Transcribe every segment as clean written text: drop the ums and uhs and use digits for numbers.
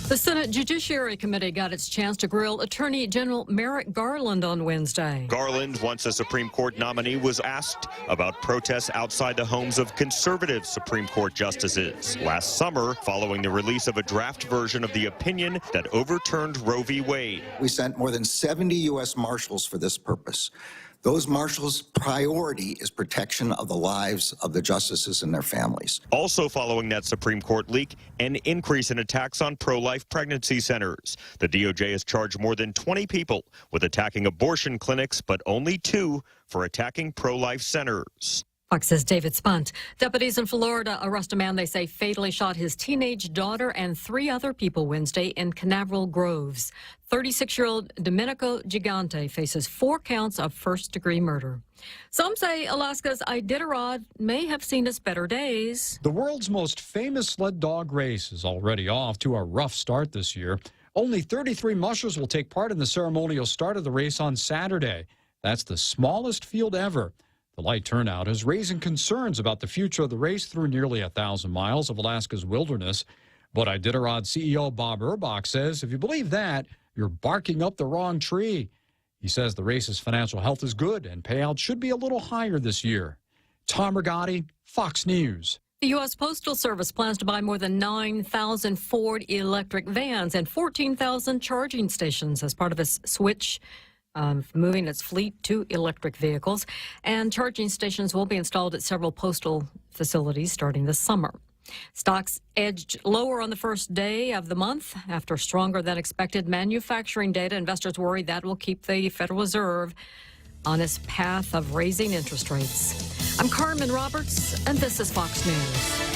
The Senate Judiciary Committee got its chance to grill Attorney General Merrick Garland on Wednesday. Garland, once a Supreme Court nominee, was asked about protests outside the homes of conservative Supreme Court justices last summer following the release of a draft version of the opinion that overturned Roe v. Wade. We sent more than 70 U.S. Marshals for this purpose. Those marshals' priority is protection of the lives of the justices and their families. Also following that Supreme Court leak, an increase in attacks on pro-life pregnancy centers. The DOJ has charged more than 20 people with attacking abortion clinics, but only 2 for attacking pro-life centers. Fox's David Spunt. Deputies in Florida arrest a man they say fatally shot his teenage daughter and 3 other people Wednesday in Canaveral Groves. 36-year-old Domenico Gigante faces 4 counts of first-degree murder. Some say Alaska's Iditarod may have seen its better days. The world's most famous sled dog race is already off to a rough start this year. Only 33 mushers will take part in the ceremonial start of the race on Saturday. That's the smallest field ever. The light turnout is raising concerns about the future of the race through nearly 1,000 miles of Alaska's wilderness. But Iditarod CEO Bob Klitzkie says if you believe that, you're barking up the wrong tree. He says the race's financial health is good and payouts should be a little higher this year. Tom Rigotti, Fox News. The U.S. Postal Service plans to buy more than 9,000 Ford electric vans and 14,000 charging stations as part of its switch moving its fleet to electric vehicles, and charging stations will be installed at several postal facilities starting this summer. Stocks edged lower on the first day of the month after stronger than expected manufacturing data. Investors worry that will keep the Federal Reserve on its path of raising interest rates. I'm Carmen Roberts, and this is Fox News.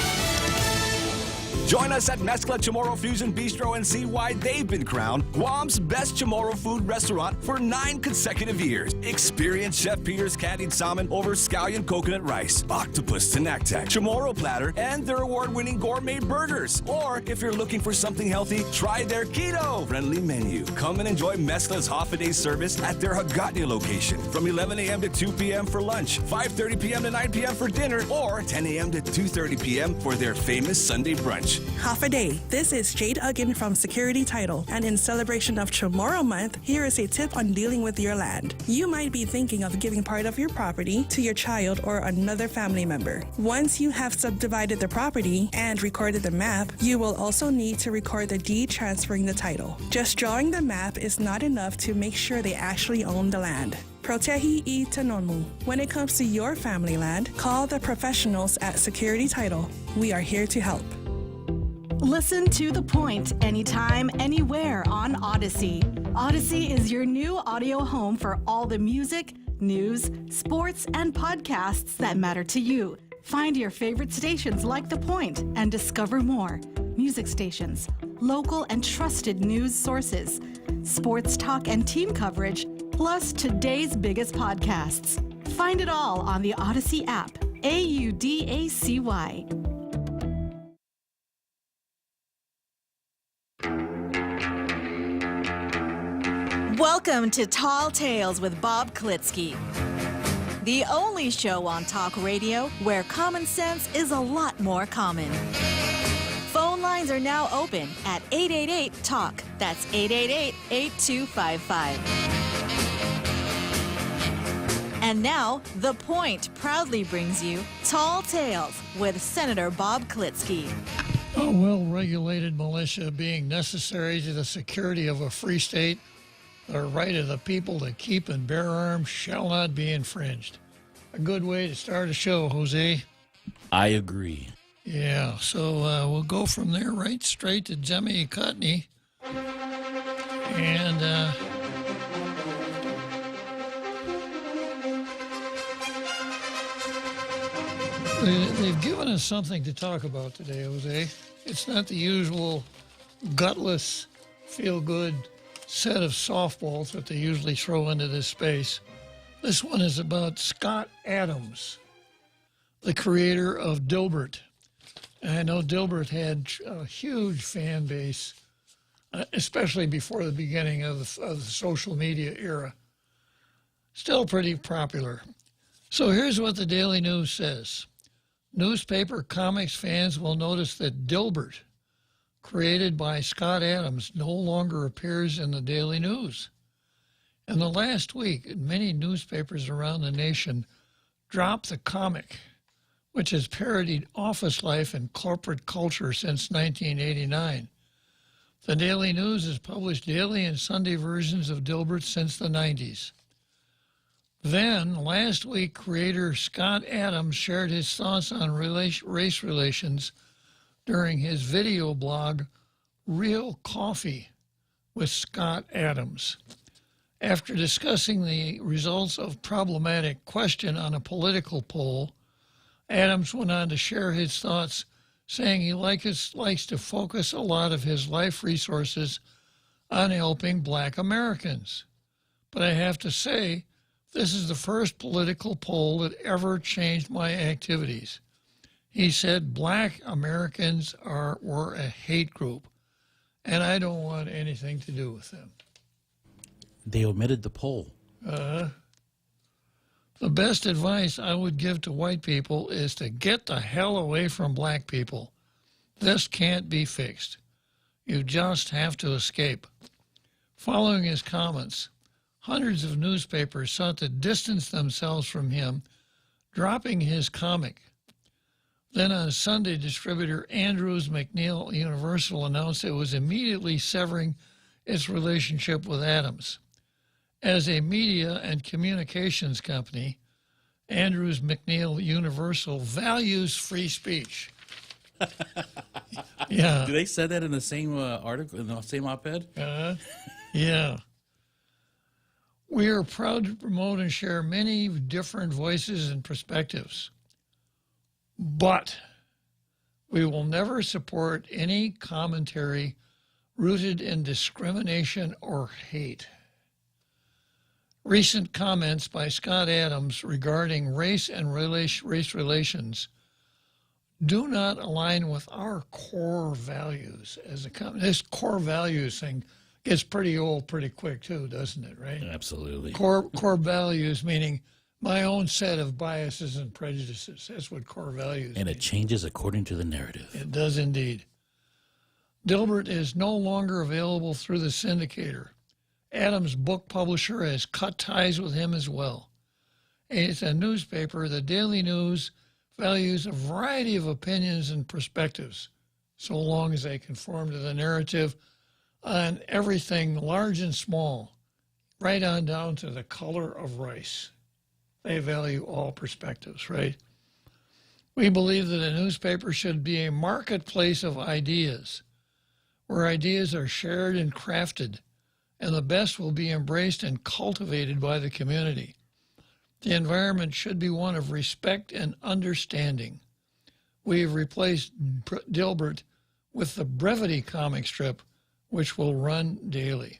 Join us at Mezcla Chamorro Fusion Bistro and see why they've been crowned Guam's best Chamorro food restaurant for 9 consecutive years. Experience Chef Peter's candied salmon over scallion coconut rice, octopus tenactac, Chamorro platter, and their award-winning gourmet burgers. Or if you're looking for something healthy, try their keto-friendly menu. Come and enjoy Mezcla's half-a-day service at their Hagatna location from 11 a.m. to 2 p.m. for lunch, 5:30 p.m. to 9 p.m. for dinner, or 10 a.m. to 2:30 p.m. for their famous Sunday brunch. Half a day. This is Jade Uggan from Security Title, and in celebration of Chamorro Month, here is a tip on dealing with your land. You might be thinking of giving part of your property to your child or another family member. Once you have subdivided the property and recorded the map, you will also need to record the deed transferring the title. Just drawing the map is not enough to make sure they actually own the land. Protehi I Tanonmu. When it comes to your family land, call the professionals at Security Title. We are here to help. Listen to The Point anytime, anywhere on Odyssey. Odyssey is your new audio home for all the music, news, sports, and podcasts that matter to you. Find your favorite stations like The Point and discover more. Music stations, local and trusted news sources, sports talk and team coverage, plus today's biggest podcasts. Find it all on the Odyssey app. AUDACY. Welcome to Tall Tales with Bob Klitzkie, the only show on talk radio where common sense is a lot more common. Phone lines are now open at 888-TALK. That's 888-8255. And now, The Point proudly brings you Tall Tales with Senator Bob Klitzkie. A well-regulated militia being necessary to the security of a free state, the right of the people to keep and bear arms shall not be infringed. A good way to start a show, Jose. I agree. Yeah, so we'll go from there right straight to Jemmy Cotney. And they've given us something to talk about today, Jose. It's not the usual gutless, feel-good set of softballs that they usually throw into this space. This one is about Scott Adams, the creator of Dilbert. And I know Dilbert had a huge fan base, especially before the beginning of the social media era. Still pretty popular. So here's what the Daily News says. Newspaper comics fans will notice that Dilbert, created by Scott Adams no longer appears in the Daily News. In the last week, many newspapers around the nation dropped the comic, which has parodied office life and corporate culture since 1989. The Daily News has published daily and Sunday versions of Dilbert since the 90s. Then, last week, creator Scott Adams shared his thoughts on race relations during his video blog, Real Coffee with Scott Adams. After discussing the results of problematic question on a political poll, Adams went on to share his thoughts, saying he likes to focus a lot of his life resources on helping Black Americans. But I have to say, this is the first political poll that ever changed my activities. He said Black Americans were a hate group, and I don't want anything to do with them. They omitted the poll. The best advice I would give to white people is to get the hell away from Black people. This can't be fixed. You just have to escape. Following his comments, hundreds of newspapers sought to distance themselves from him, dropping his comic. Then on Sunday, distributor Andrews McNeil Universal announced it was immediately severing its relationship with Adams. As a media and communications company, Andrews McNeil Universal values free speech. Yeah. Do they say that in the same article, in the same op-ed? Yeah. We are proud to promote and share many different voices and perspectives, but we will never support any commentary rooted in discrimination or hate. Recent comments by Scott Adams regarding race and race relations do not align with our core values as a company. This core values thing gets pretty old pretty quick too, doesn't it, right? Absolutely. Core values meaning my own set of biases and prejudices. That's what core values And mean. it changes according to the narrative. It does indeed. Dilbert is no longer available through the syndicator. Adams' book publisher has cut ties with him as well. It's a newspaper, the Daily News, values a variety of opinions and perspectives, so long as they conform to the narrative on everything large and small, right on down to the color of rice. They value all perspectives, right? We believe that a newspaper should be a marketplace of ideas, where ideas are shared and crafted, and the best will be embraced and cultivated by the community. The environment should be one of respect and understanding. We have replaced Dilbert with the Brevity comic strip, which will run daily.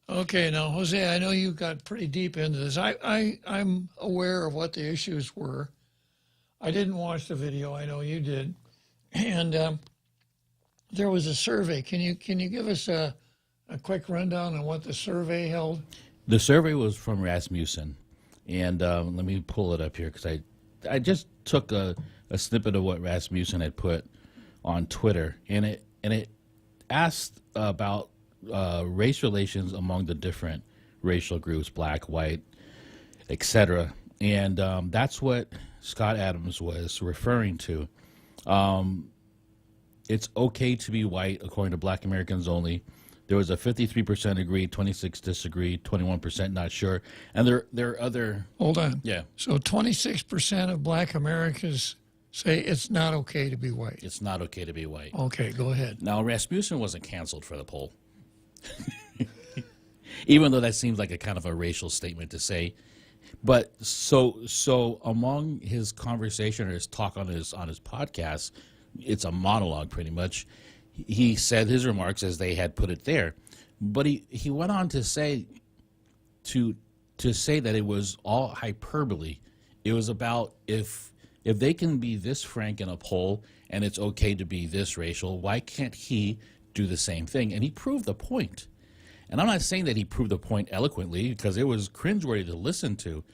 Okay, now, Jose, I know you got pretty deep into this. I'm aware of what the issues were. I didn't watch the video. I know you did. And there was a survey. Can you give us a quick rundown on what the survey held? The survey was from Rasmussen. And let me pull it up here because I just took a snippet of what Rasmussen had put on Twitter. And it asked about race relations among the different racial groups, black, white, etc. And that's what Scott Adams was referring to. It's okay to be white, according to Black Americans only. There was a 53% agree, 26 disagree, 21% not sure. And there are other... Hold on. Yeah. So 26% of Black Americans say it's not okay to be white. It's not okay to be white. Okay, go ahead. Now, Rasmussen wasn't canceled for the poll. Even though that seems like a kind of a racial statement to say. But so among his conversation or his talk on his podcast, it's a monologue pretty much. He said his remarks as they had put it there. But he went on to say to say that it was all hyperbole. It was about if they can be this frank in a poll and it's okay to be this racial, why can't he do the same thing? And he proved the point. And I'm not saying that he proved the point eloquently because it was cringeworthy to listen to,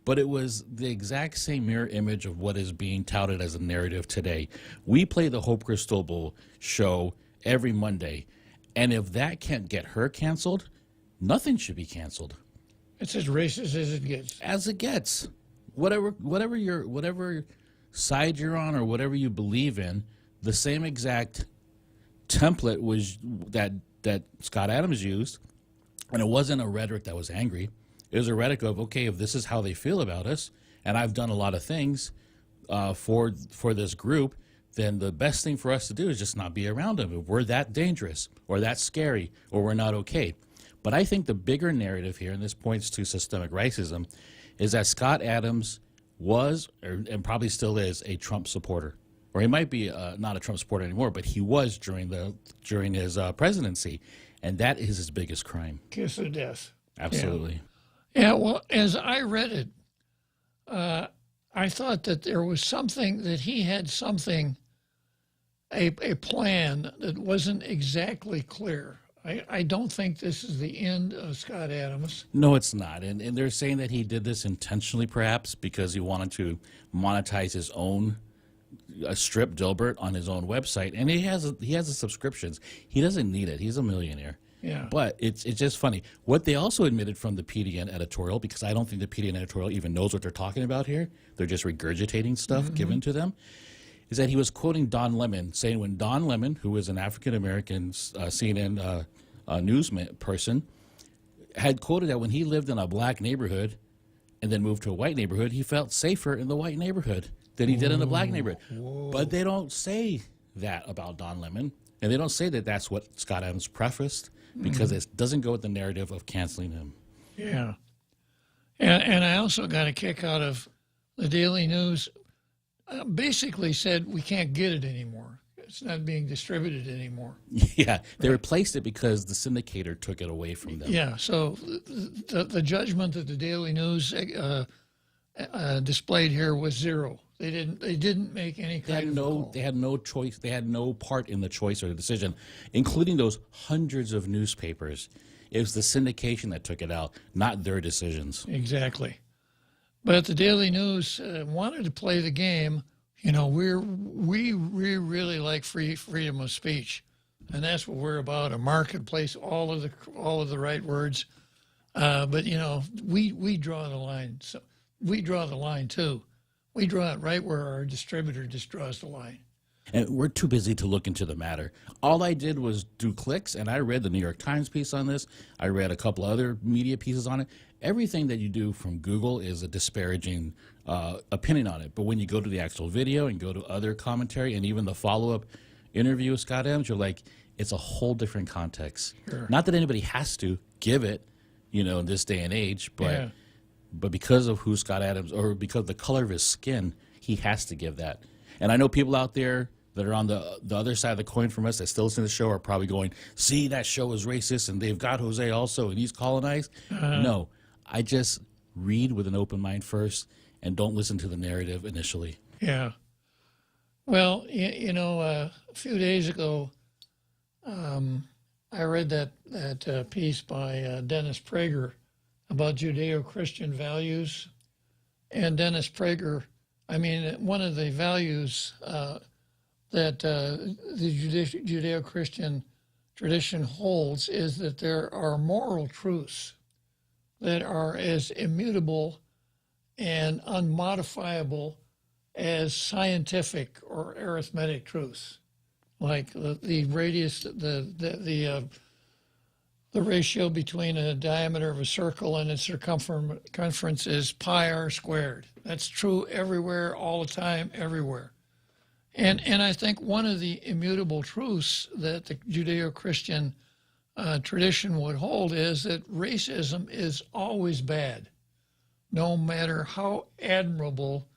but it was the exact same mirror image of what is being touted as a narrative today. We play the Hope Cristobal show every Monday. And if that can't get her canceled, nothing should be canceled. It's as racist as it gets. As it gets. Whatever side you're on or whatever you believe in, the same exact template was that Scott Adams used, and it wasn't a rhetoric that was angry. It was a rhetoric of, okay, if this is how they feel about us, and I've done a lot of things for this group, then the best thing for us to do is just not be around them. If we're that dangerous or that scary or we're not okay. But I think the bigger narrative here, and this points to systemic racism, is that Scott Adams was, and probably still is, a Trump supporter. Or he might be not a Trump supporter anymore, but he was during his presidency. And that is his biggest crime. Kiss of death. Absolutely. Yeah, well, as I read it, I thought that there was something, that he had something, a plan that wasn't exactly clear. I don't think this is the end of Scott Adams. No, it's not. And they're saying that he did this intentionally, perhaps, because he wanted to monetize his own strip Dilbert on his own website. And he has the subscriptions. He doesn't need it. He's a millionaire. Yeah. But it's just funny. What they also admitted from the PDN editorial, because I don't think the PDN editorial even knows what they're talking about here, they're just regurgitating stuff given to them, is that he was quoting Don Lemon, saying when Don Lemon, who is an African-American CNN news person, had quoted that when he lived in a black neighborhood and then moved to a white neighborhood, he felt safer in the white neighborhood than he did in the black neighborhood. Whoa. But they don't say that about Don Lemon, and they don't say that that's what Scott Adams prefaced, because it doesn't go with the narrative of canceling him. Yeah. And I also got a kick out of the Daily News. Basically said we can't get it anymore. It's not being distributed anymore. Yeah, they replaced it because the syndicator took it away from them. Yeah, so the judgment that the Daily News displayed here was zero. They didn't make any kind of call. They had no choice. They had no part in the choice or the decision, including those hundreds of newspapers. It was the syndication that took it out, not their decisions. Exactly. But the Daily News wanted to play the game. You know, we really like freedom of speech, and that's what we're about. A marketplace, all of the right words. But you know, we draw the line. So we draw the line too. We draw it right where our distributor just draws the line. And we're too busy to look into the matter. All I did was do clicks, and I read the New York Times piece on this. I read a couple other media pieces on it. Everything that you do from Google is a disparaging opinion on it. But when you go to the actual video and go to other commentary and even the follow-up interview with Scott Adams, you're like, it's a whole different context. Sure. Not that anybody has to give it, you know, in this day and age, but because of who Scott Adams, or because of the color of his skin, he has to give that. And I know people out there that are on the other side of the coin from us that still listen to the show are probably going, see, that show is racist and they've got Jose also and he's colonized. No, I just read with an open mind first and don't listen to the narrative initially. Yeah. Well, you know, a few days ago, I read that piece by Dennis Prager about Judeo-Christian values. And Dennis Prager, I mean, one of the values that the Judeo-Christian tradition holds is that there are moral truths that are as immutable and unmodifiable as scientific or arithmetic truths, like the radius, the ratio between a diameter of a circle and its circumference is pi r squared. That's true everywhere, all the time, everywhere. And I think one of the immutable truths that the Judeo-Christian tradition would hold is that racism is always bad, no matter how admirable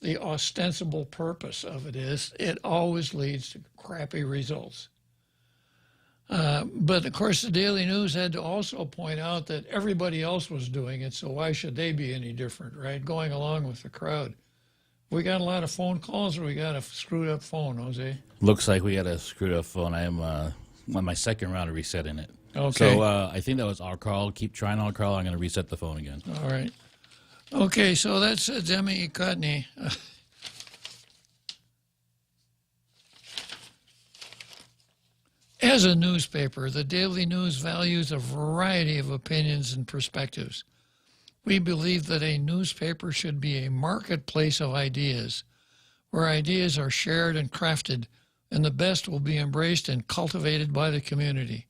the ostensible purpose of it is. It always leads to crappy results. But of course, the Daily News had to also point out that everybody else was doing it, so why should they be any different, right? Going along with the crowd. We got a lot of phone calls, or we got a screwed up phone, Jose? Looks like we got a screwed up phone. I am on my second round of resetting it. Okay. So I think that was our call. Keep trying our call. I'm going to reset the phone again. All right. Okay, so that's Demi Cotney. As a newspaper, the Daily News values a variety of opinions and perspectives. We believe that a newspaper should be a marketplace of ideas, where ideas are shared and crafted, and the best will be embraced and cultivated by the community.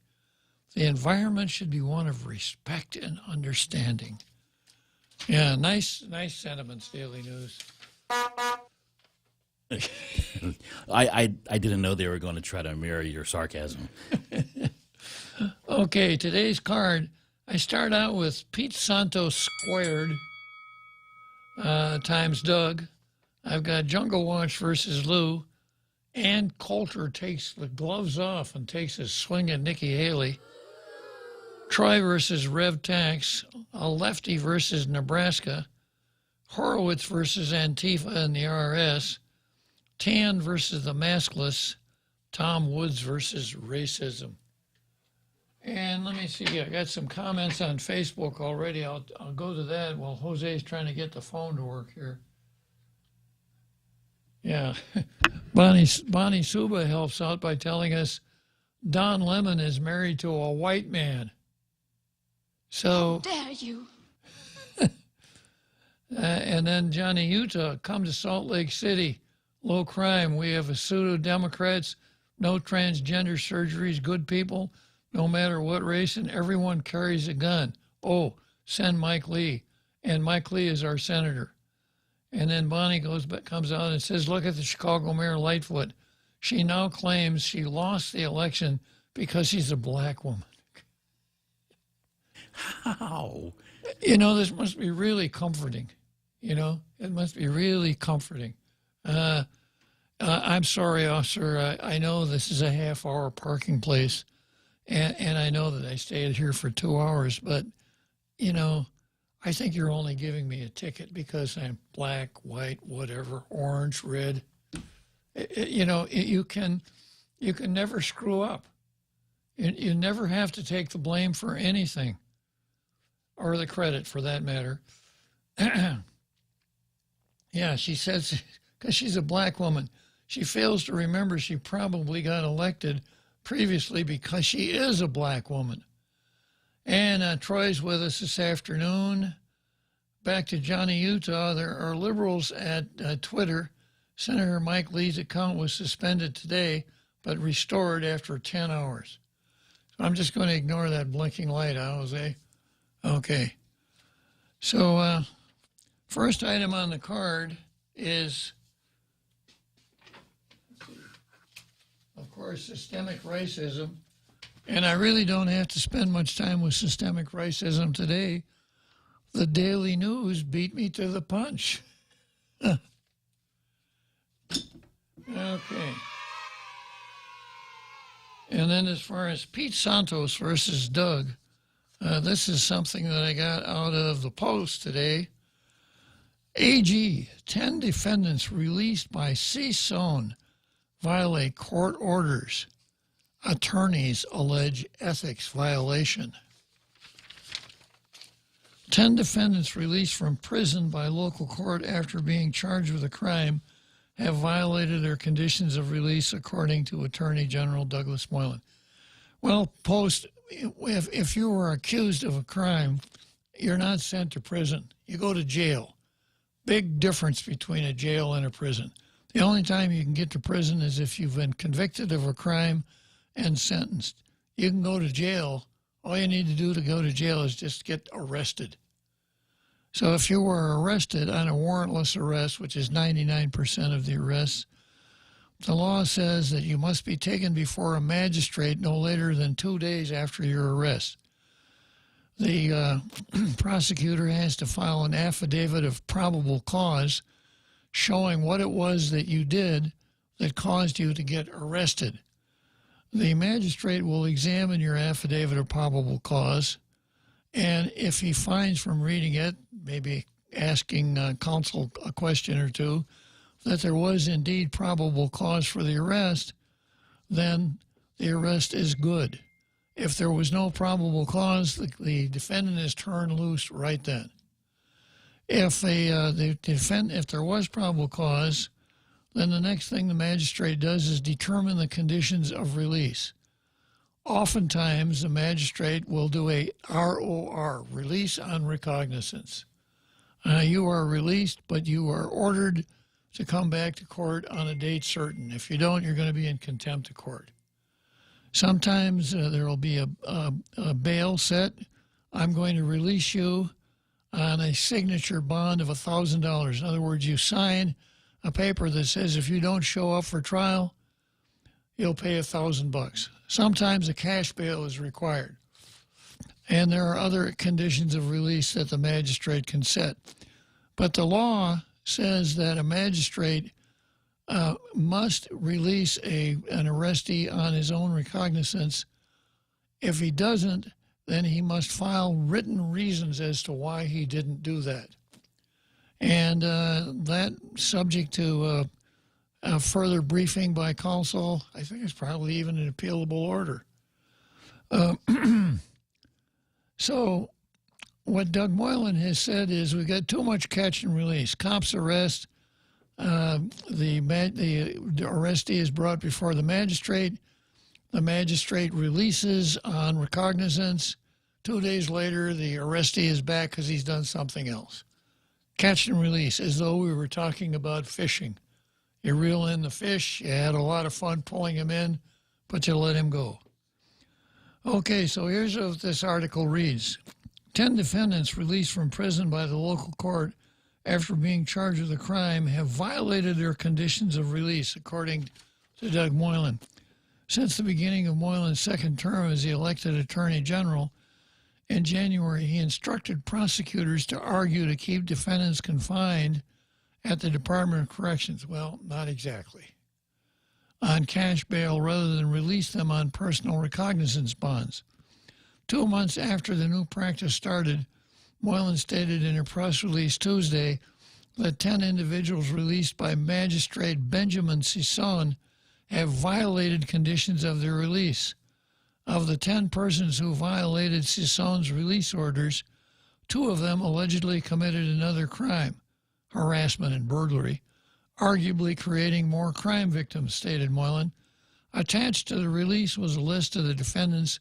The environment should be one of respect and understanding. Yeah, nice sentiments, Daily News. I didn't know they were going to try to mirror your sarcasm. Okay, today's card, I start out with Pete Santos squared times Doug. I've got Jungle Watch versus Lou. Ann Coulter takes the gloves off and takes a swing at Nikki Haley. Troy versus Rev Tax. A lefty versus Nebraska. Horowitz versus Antifa and the RS. Tan versus the maskless. Tom Woods versus racism. And let me see, I got some comments on Facebook already. I'll go to that while Jose's trying to get the phone to work here. Yeah, Bonnie Suba helps out by telling us Don Lemon is married to a white man. So, how dare you? And then Johnny Utah, come to Salt Lake City, low crime. We have a pseudo-democrats, no transgender surgeries, good people, no matter what race, and everyone carries a gun. Oh, send Mike Lee. And Mike Lee is our senator. And then Bonnie comes out and says, look at the Chicago Mayor Lightfoot. She now claims she lost the election because she's a black woman. How? You know, this must be really comforting. You know, it must be really comforting. I'm sorry, officer. I know this is a half-hour parking place, and I know that I stayed here for 2 hours, but, you know, I think you're only giving me a ticket because I'm black, white, whatever, orange, red. You know, you can never screw up. You never have to take the blame for anything, or the credit for that matter. Yeah, she says, because she's a black woman, she fails to remember she probably got elected previously because she is a black woman. And Troy's with us this afternoon. Back to Johnny Utah, there are liberals at Twitter. Senator Mike Lee's account was suspended today, but restored after 10 hours. So I'm just going to ignore that blinking light, Jose. Okay. So first item on the card is, of course, systemic racism. And I really don't have to spend much time with systemic racism today. The Daily News beat me to the punch. Okay. And then as far as Pete Santos versus Doug, this is something that I got out of the Post today. AG, 10 defendants released by CSON violate court orders. Attorneys allege ethics violation. 10 defendants released from prison by local court after being charged with a crime have violated their conditions of release, according to Attorney General Douglas Moylan. Well, Post, if you were accused of a crime, you're not sent to prison. You go to jail. Big difference between a jail and a prison. The only time you can get to prison is if you've been convicted of a crime and sentenced. You can go to jail. All you need to do to go to jail is just get arrested. So if you were arrested on a warrantless arrest, which is 99% of the arrests, the law says that you must be taken before a magistrate no later than 2 days after your arrest. The prosecutor has to file an affidavit of probable cause showing what it was that you did that caused you to get arrested. The magistrate will examine your affidavit of probable cause, and if he finds from reading it, maybe asking counsel a question or two, that there was indeed probable cause for the arrest, then the arrest is good. If there was no probable cause, the defendant is turned loose right then. If there was probable cause, then the next thing the magistrate does is determine the conditions of release. Oftentimes, the magistrate will do a ROR, release on recognizance. You are released, but you are ordered to come back to court on a date certain. If you don't, you're going to be in contempt of court. Sometimes there will be a bail set. I'm going to release you on a signature bond of $1,000. In other words, you sign a paper that says if you don't show up for trial, you'll pay $1,000. Sometimes a cash bail is required. And there are other conditions of release that the magistrate can set. But the law says that a magistrate must release an arrestee on his own recognizance. If he doesn't, then he must file written reasons as to why he didn't do that. And that, subject to a further briefing by counsel, I think it's probably even an appealable order. So what Doug Moylan has said is we got too much catch and release. Cops arrest, the arrestee is brought before the magistrate releases on recognizance. 2 days later, the arrestee is back because he's done something else. Catch and release, as though we were talking about fishing. You reel in the fish, you had a lot of fun pulling him in, but you let him go. Okay, so here's what this article reads. 10 defendants released from prison by the local court after being charged with a crime have violated their conditions of release, according to Doug Moylan. Since the beginning of Moylan's second term as the elected Attorney General, in January, he instructed prosecutors to argue to keep defendants confined at the Department of Corrections. Well, not exactly. On cash bail rather than release them on personal recognizance bonds. 2 months after the new practice started, Moylan stated in a press release Tuesday that 10 individuals released by Magistrate Benjamin Sisson have violated conditions of their release. Of the 10 persons who violated Sisson's release orders, 2 of them allegedly committed another crime, harassment and burglary, arguably creating more crime victims, stated Moylan. Attached to the release was a list of the defendants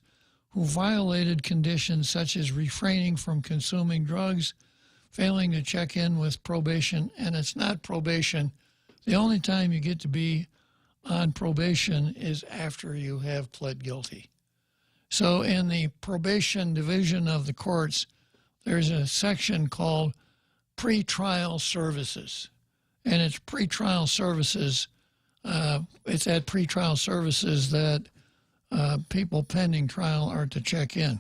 who violated conditions such as refraining from consuming drugs, failing to check in with probation, and it's not probation. The only time you get to be on probation is after you have pled guilty. So in the probation division of the courts, there's a section called pretrial services. And it's pretrial services, it's at pretrial services that people pending trial are to check in.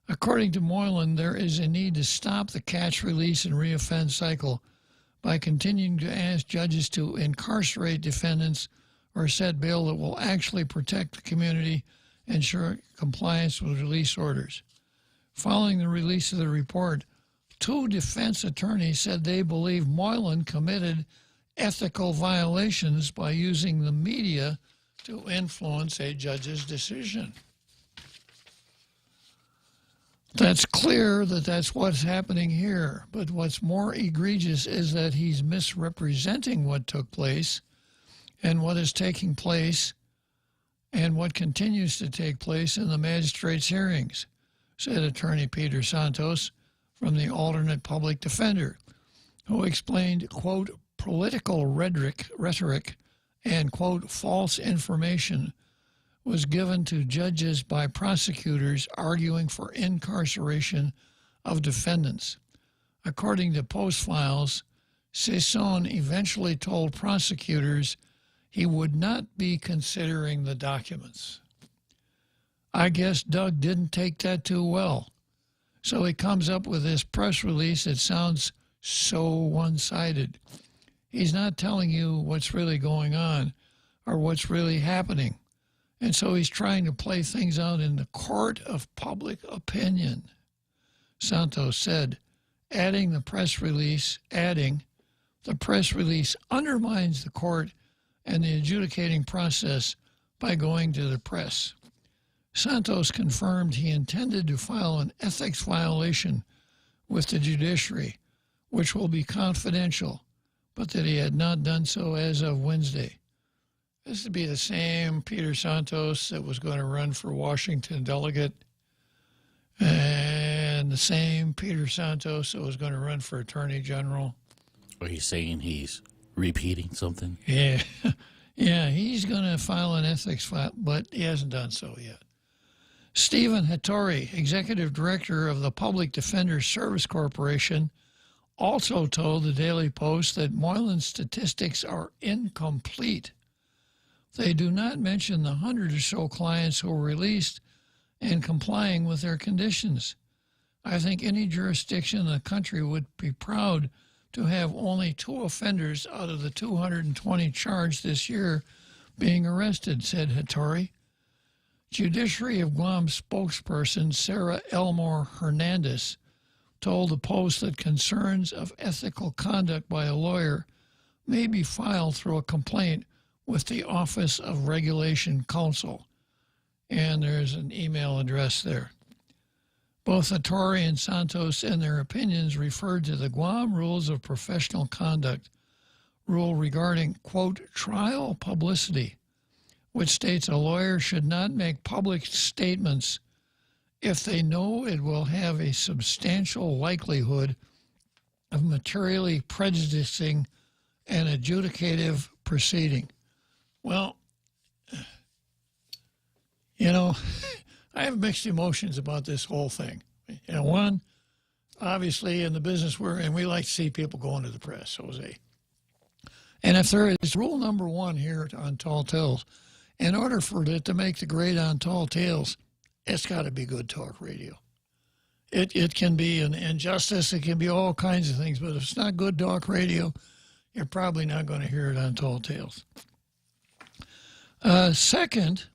According to Moylan, there is a need to stop the catch, release, and reoffend cycle by continuing to ask judges to incarcerate defendants or set bail that will actually protect the community, ensure compliance with release orders. Following the release of the report, 2 defense attorneys said they believe Moylan committed ethical violations by using the media to influence a judge's decision. That's clear that that's what's happening here, but what's more egregious is that he's misrepresenting what took place and what is taking place and what continues to take place in the magistrate's hearings, said Attorney Peter Santos from the alternate public defender, who explained, quote, political rhetoric and, quote, false information was given to judges by prosecutors arguing for incarceration of defendants. According to Post files, Sisson eventually told prosecutors he would not be considering the documents. I guess Doug didn't take that too well. So he comes up with this press release that sounds so one-sided. He's not telling you what's really going on or what's really happening. And so he's trying to play things out in the court of public opinion, Santos said, adding the press release undermines the court and the adjudicating process by going to the press. Santos confirmed he intended to file an ethics violation with the judiciary, which will be confidential, but that he had not done so as of Wednesday. This would be the same Peter Santos that was going to run for Washington delegate, and the same Peter Santos that was going to run for Attorney General. Are you saying he's repeating something? Yeah, yeah, he's going to file an ethics file, but he hasn't done so yet. Stephen Hattori, executive director of the Public Defender Service Corporation, also told the Daily Post that Moylan's statistics are incomplete. They do not mention the 100 or so clients who were released and complying with their conditions. I think any jurisdiction in the country would be proud to have only 2 offenders out of the 220 charged this year being arrested, said Hattori. Judiciary of Guam spokesperson Sarah Elmore Hernandez told the Post that concerns of ethical conduct by a lawyer may be filed through a complaint with the Office of Regulation Counsel. And there's an email address there. Both Hattori and Santos, in their opinions, referred to the Guam Rules of Professional Conduct rule regarding, quote, trial publicity, which states a lawyer should not make public statements if they know it will have a substantial likelihood of materially prejudicing an adjudicative proceeding. Well, you know, I have mixed emotions about this whole thing. You know, one, obviously in the business we're in, we like to see people going to the press, Jose. And if there is rule number 1 here on Tall Tales, in order for it to make the grade on Tall Tales, it's got to be good talk radio. It can be an injustice, it can be all kinds of things, but if it's not good talk radio, you're probably not going to hear it on Tall Tales. Second,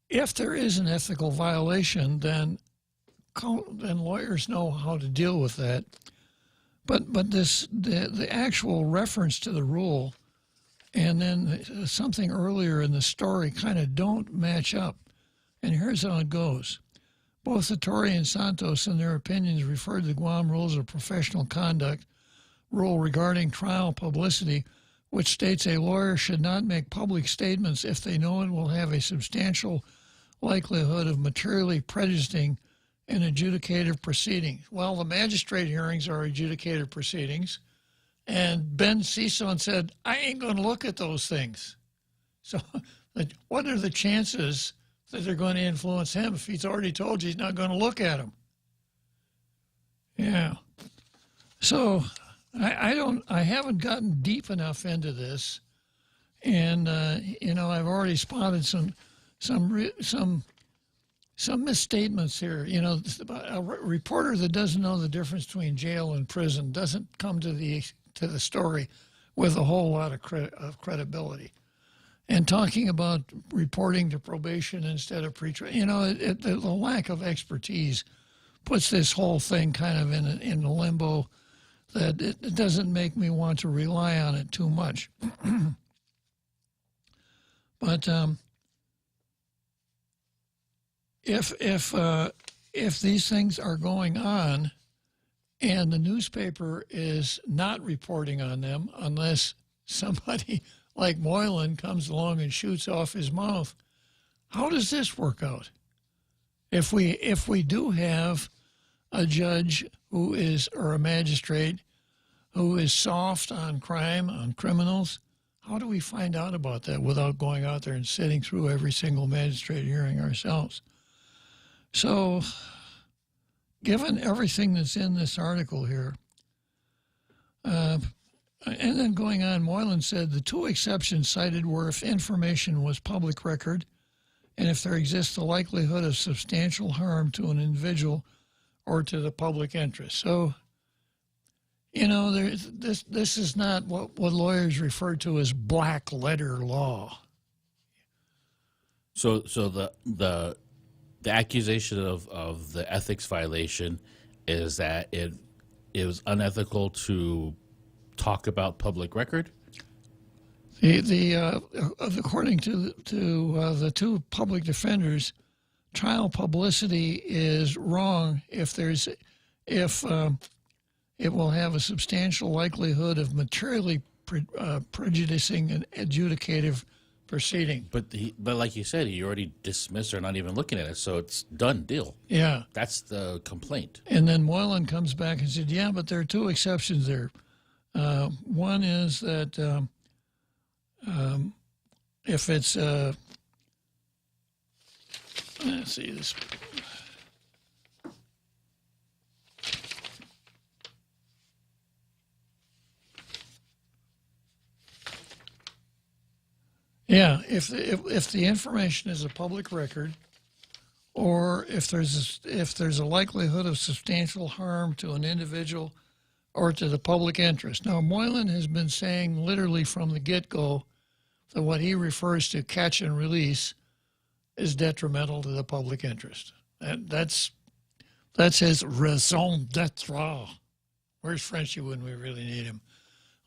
if there is an ethical violation, then lawyers know how to deal with that. But the actual reference to the rule and then something earlier in the story kind of don't match up. And here's how it goes. Both Hattori and Santos, in their opinions, referred to the Guam Rules of Professional Conduct rule regarding trial publicity, which states a lawyer should not make public statements if they know it will have a substantial likelihood of materially prejudicing an adjudicative proceeding. Well, the magistrate hearings are adjudicative proceedings, and Ben Cison said, I ain't going to look at those things. So what are the chances that they're going to influence him if he's already told you he's not going to look at them? Yeah. So I haven't gotten deep enough into this, and you know, I've already spotted some misstatements here. You know, a reporter that doesn't know the difference between jail and prison doesn't come to the story with a whole lot of credibility. And talking about reporting to probation instead of pre-trial, you know, the lack of expertise puts this whole thing kind of in a limbo that it doesn't make me want to rely on it too much. But if these things are going on and the newspaper is not reporting on them unless somebody like Moylan comes along and shoots off his mouth, how does this work out? If we do have a judge who is, or a magistrate who is soft on crime, on criminals, how do we find out about that without going out there and sitting through every single magistrate hearing ourselves? So, given everything that's in this article here, and then going on, Moylan said the 2 exceptions cited were if information was public record and if there exists the likelihood of substantial harm to an individual or to the public interest. So, you know, this is not what lawyers refer to as black letter law. So the accusation of the ethics violation is that it was unethical to talk about public record? According to the 2 public defenders, trial publicity is wrong if it will have a substantial likelihood of materially prejudicing an adjudicative proceeding. But like you said, he already dismissed her, not even looking at it, so it's done deal. Yeah. That's the complaint. And then Moylan comes back and said, yeah, but there are two exceptions there. One is that if it's, let's see this. Yeah, if the information is a public record, or if there's a likelihood of substantial harm to an individual or to the public interest. Now, Moylan has been saying literally from the get-go that what he refers to catch and release is detrimental to the public interest. That's his raison d'etre. Where's Frenchie when we really need him?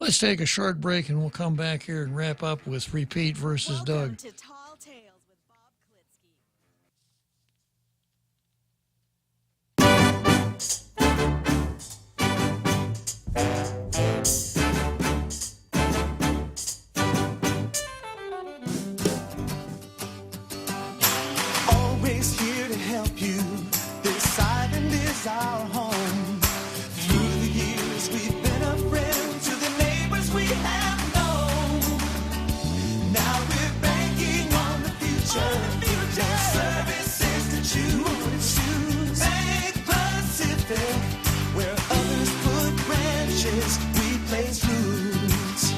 Let's take a short break and we'll come back here and wrap up with Repeat versus Welcome Doug. to Tall Tales with Bob Klitzkie. Always here to help you. This island is our home. Through the years we've been a friend to the neighbors we have known. Now we're banking on the future. Their services to choose. Bank Pacific, where others put branches, we place roots.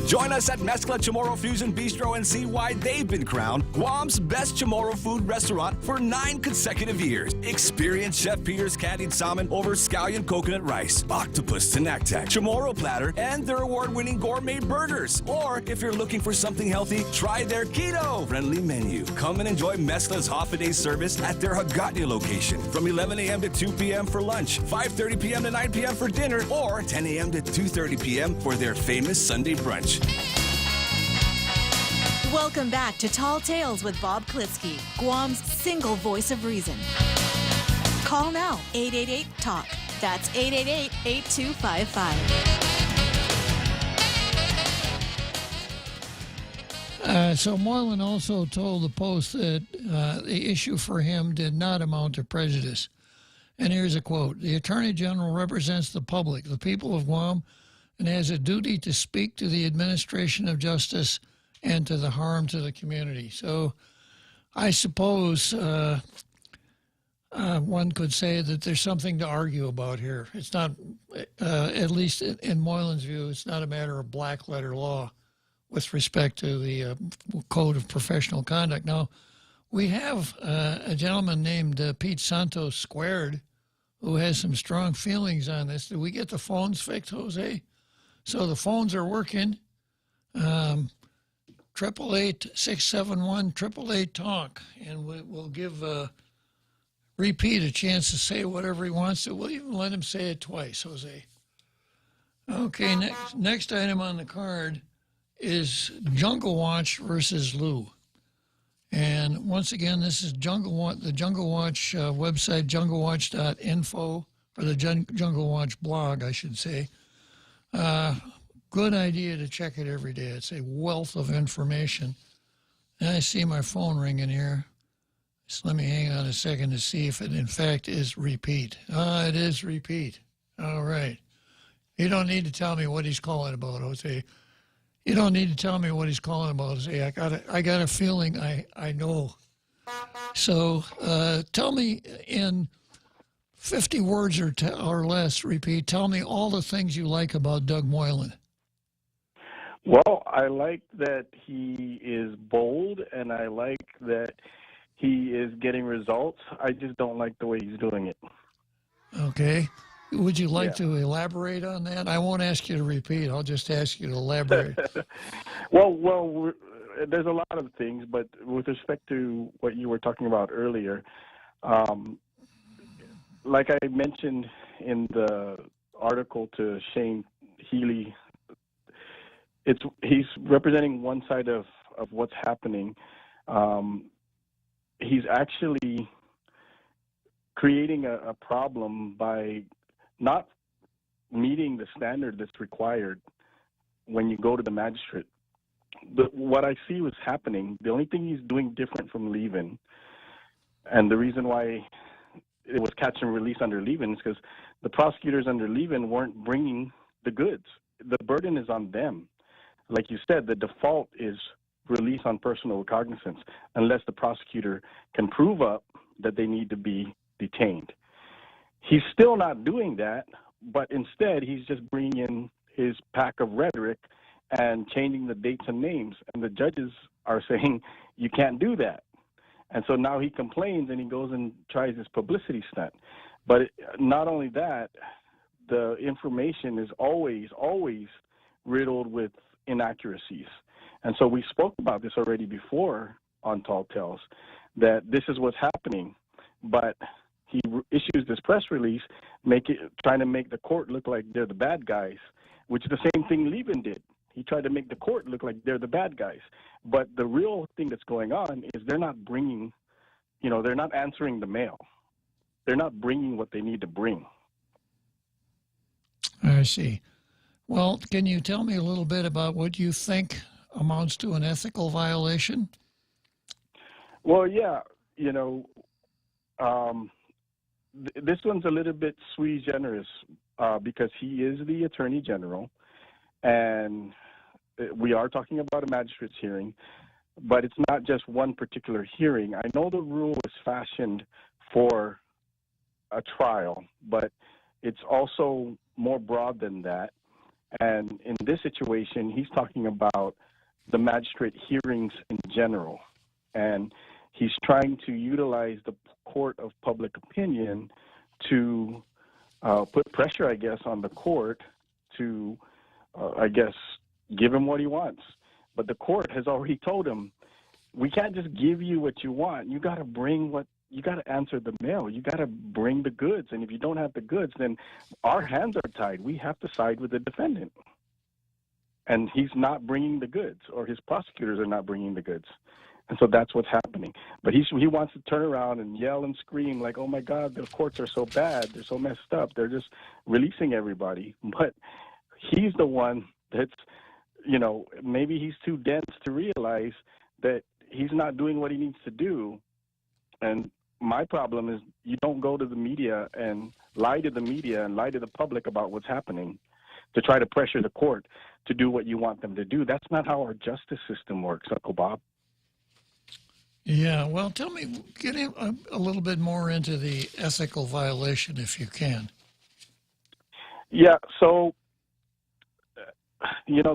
Join us at Mezcla Chamorro Fusion Bistro and see why they've been crowned Guam's best Chamorro food restaurant for 9 consecutive years. Experience Chef Peter's candied salmon over scallion coconut rice, octopus tenactac, Chamorro platter, and their award-winning gourmet burgers. Or if you're looking for something healthy, try their keto-friendly menu. Come and enjoy Mezcla's half-a-day service at their Hagåtña location from 11 a.m. to 2 p.m. for lunch, 5:30 p.m. to 9 p.m. for dinner, or 10 a.m. to 2:30 p.m. for their famous Sunday brunch. Welcome back to Tall Tales with Bob Klitzkie, Guam's single voice of reason. Call now, 888-TALK. That's 888-8255. So Moylan also told the Post that the issue for him did not amount to prejudice. And here's a quote. The Attorney General represents the public, the people of Guam, and has a duty to speak to the administration of justice and to the harm to the community. So I suppose one could say that there's something to argue about here. It's not, at least in Moylan's view, it's not a matter of black letter law with respect to the Code of Professional Conduct. Now, we have a gentleman named Pete Santos Squared who has some strong feelings on this. Did we get the phones fixed, Jose? So the phones are working. 888-671-8888-TALK, and we'll give Repeat a chance to say whatever he wants to. We'll even let him say it twice, Jose. Okay, next item on the card is Jungle Watch versus Lou. And once again, this is the Jungle Watch website, junglewatch.info, or the Jungle Watch blog, I should say. Good idea to check it every day. It's a wealth of information. And I see my phone ringing here. Just let me hang on a second to see if it in fact is Repeat. It is Repeat. All right. You don't need to tell me what he's calling about, Jose. You don't need to tell me what he's calling about, Jose. I got a feeling I know. So tell me in 50 words or less, Repeat, tell me all the things you like about Doug Moylan. Well, I like that he is bold, and I like that he is getting results. I just don't like the way he's doing it. Okay. Would you like to elaborate on that? I won't ask you to repeat. I'll just ask you to elaborate. Well, there's a lot of things, but with respect to what you were talking about earlier, like I mentioned in the article to Shane Healy, he's representing one side of what's happening. He's actually creating a problem by not meeting the standard that's required when you go to the magistrate. What I see was happening, the only thing he's doing different from leave-in, and the reason why it was catch and release under leave-in is because the prosecutors under leave-in weren't bringing the goods. The burden is on them. Like you said, the default is release on personal recognizance unless the prosecutor can prove up that they need to be detained. He's still not doing that, but instead he's just bringing in his pack of rhetoric and changing the dates and names. And the judges are saying, you can't do that. And so now he complains and he goes and tries this publicity stunt. But not only that, the information is always riddled with inaccuracies. And so we spoke about this already before on Tall Tales, that this is what's happening. But he issues this press release trying to make the court look like they're the bad guys, which is the same thing Levin did. He tried to make the court look like they're the bad guys. But the real thing that's going on is they're not bringing, they're not answering the mail. They're not bringing what they need to bring. I see. Well, can you tell me a little bit about what you think amounts to an ethical violation? Well, yeah, this one's a little bit sui generis because he is the Attorney General, and we are talking about a magistrate's hearing, but it's not just one particular hearing. I know the rule is fashioned for a trial, but it's also more broad than that. And in this situation, he's talking about the magistrate hearings in general. And he's trying to utilize the court of public opinion to put pressure, I guess, on the court to, give him what he wants. But the court has already told him, we can't just give you what you want. You got to answer the mail. You got to bring the goods. And if you don't have the goods, then our hands are tied. We have to side with the defendant. And he's not bringing the goods, or his prosecutors are not bringing the goods. And so that's what's happening. But he wants to turn around and yell and scream like, oh, my God, the courts are so bad. They're so messed up. They're just releasing everybody. But he's the one that's, maybe he's too dense to realize that he's not doing what he needs to do. And my problem is you don't go to the media and lie to the media and lie to the public about what's happening to try to pressure the court to do what you want them to do. That's not how our justice system works, Uncle Bob. Yeah, well, tell me, get a little bit more into the ethical violation if you can. Yeah, so,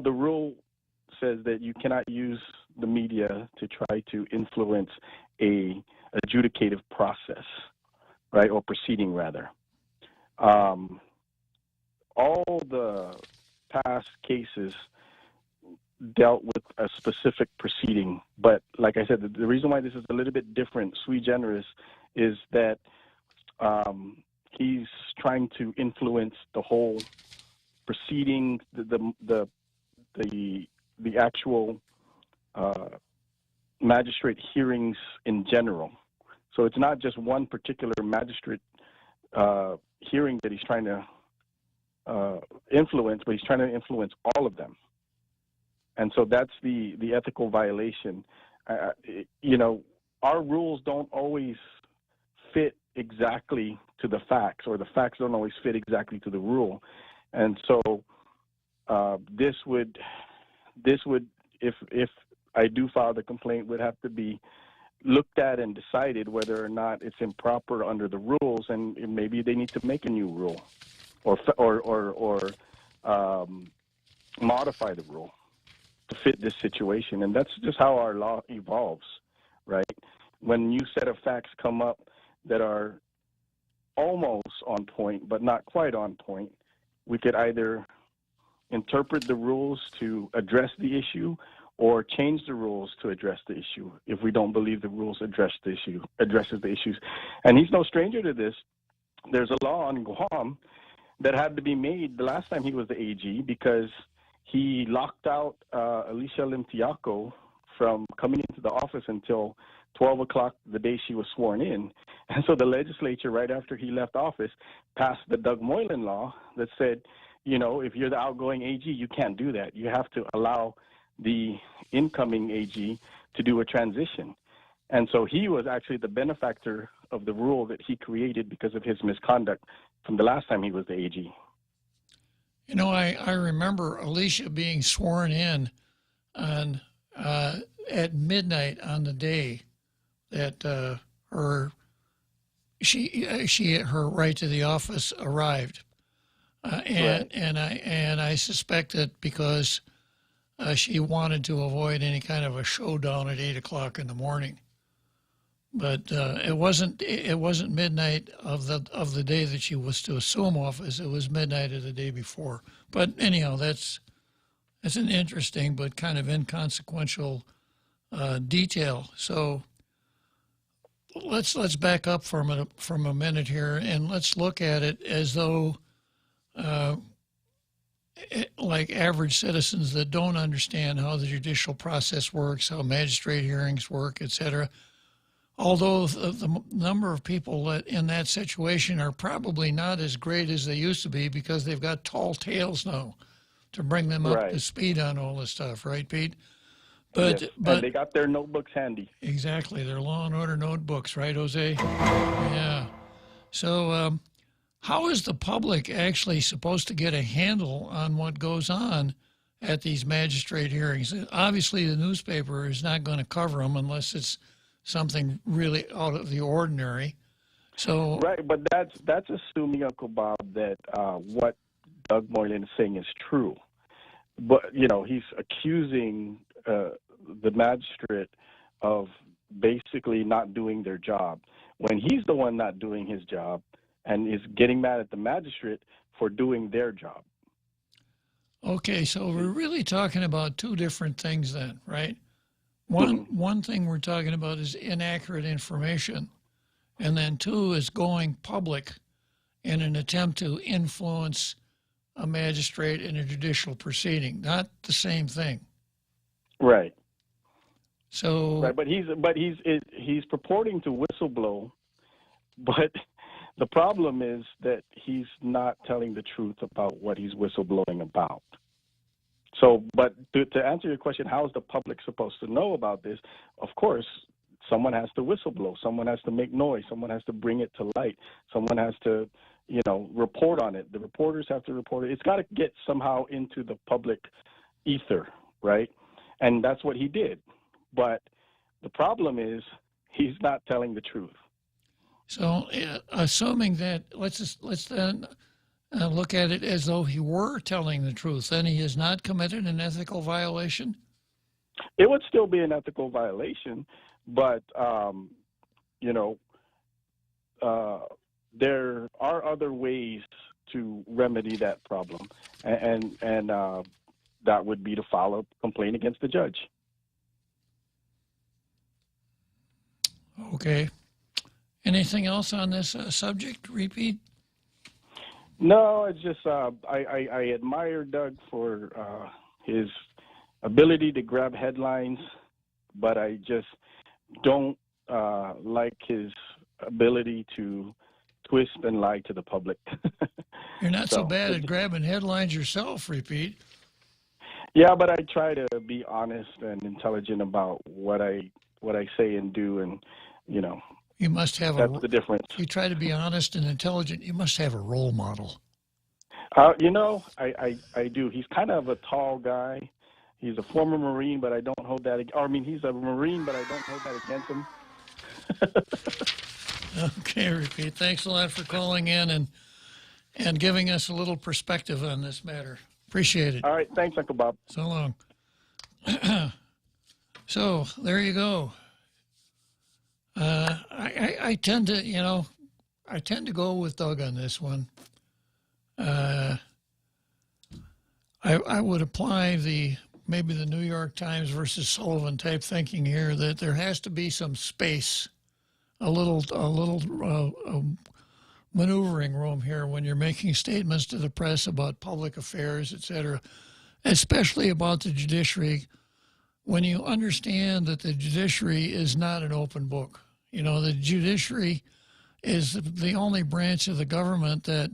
the rule says that you cannot use the media to try to influence a adjudicative process, right, or proceeding rather. All the past cases dealt with a specific proceeding, but like I said, the reason why this is a little bit different, sui generis, is that he's trying to influence the whole proceeding, the actual magistrate hearings in general. So it's not just one particular magistrate hearing that he's trying to influence, but he's trying to influence all of them. And so that's the ethical violation. Our rules don't always fit exactly to the facts, or the facts don't always fit exactly to the rule. And so this would, if I do file the complaint, would have to be looked at and decided whether or not it's improper under the rules, and maybe they need to make a new rule, or modify the rule to fit this situation. And that's just how our law evolves, right? When new set of facts come up that are almost on point but not quite on point, we could either interpret the rules to address the issue or change the rules to address the issue if we don't believe the rules addresses the issues. And he's no stranger to this. There's a law on Guam that had to be made the last time he was the AG because he locked out Alicia Limtiaco from coming into the office until 12 o'clock the day she was sworn in. And so the legislature, right after he left office, passed the Doug Moylan law that said, you know, if you're the outgoing AG, you can't do that. You have to allow the incoming AG to do a transition. And so he was actually the benefactor of the rule that he created because of his misconduct from the last time he was the AG. You know, I remember Alicia being sworn in on at midnight on the day that her right to the office arrived, and I suspect that because she wanted to avoid any kind of a showdown at 8 o'clock in the morning. But it wasn't midnight of the day that she was to assume office. It was midnight of the day before. But anyhow, that's an interesting but kind of inconsequential detail. So let's back up from a minute here, and let's look at it as though like average citizens that don't understand how the judicial process works, how magistrate hearings work, etc. Although the number of people that in that situation are probably not as great as they used to be because they've got tall tales now to bring them up to speed on all this stuff, right, Pete? But, yes. but and they got their notebooks handy. Exactly, their Law and Order notebooks, right, Jose? Yeah. So how is the public actually supposed to get a handle on what goes on at these magistrate hearings? Obviously, the newspaper is not going to cover them unless it's something really out of the ordinary. So right, but that's assuming, Uncle Bob, that what Doug Moylan is saying is true. But you know, he's accusing the magistrate of basically not doing their job when he's the one not doing his job and is getting mad at the magistrate for doing their job. Okay, so we're really talking about two different things then, right? One thing we're talking about is inaccurate information, and then two is going public in an attempt to influence a magistrate in a judicial proceeding. Not the same thing. Right. So right, but he's purporting to whistleblow, but the problem is that he's not telling the truth about what he's whistleblowing about. So, but to answer your question, how is the public supposed to know about this? Of course, someone has to whistleblow. Someone has to make noise. Someone has to bring it to light. Someone has to, you know, report on it. The reporters have to report it. It's got to get somehow into the public ether, right? And that's what he did. But the problem is he's not telling the truth. So, assuming that, let's then look at it as though he were telling the truth, then he has not committed an ethical violation? It would still be an ethical violation, but, you know, there are other ways to remedy that problem, and that would be to file a complaint against the judge. Okay. Anything else on this subject, Repeat? No, it's just I admire Doug for his ability to grab headlines, but I just don't like his ability to twist and lie to the public. You're not so bad at grabbing headlines yourself, Repeat. Yeah, but I try to be honest and intelligent about what I say and do, and you know. You must have that's the difference. You try to be honest and intelligent. You must have a role model. You know, I do. He's kind of a tall guy. He's a former Marine, but I don't hold that. I mean, he's a Marine, but I don't hold that against him. Okay, Repeat. Thanks a lot for calling in and giving us a little perspective on this matter. Appreciate it. All right. Thanks, Uncle Bob. So long. So there you go. I tend to go with Doug on this one. I would apply maybe the New York Times versus Sullivan type thinking here, that there has to be some space, a little maneuvering room here when you're making statements to the press about public affairs, etc., especially about the judiciary, when you understand that the judiciary is not an open book. You know, the judiciary is the only branch of the government that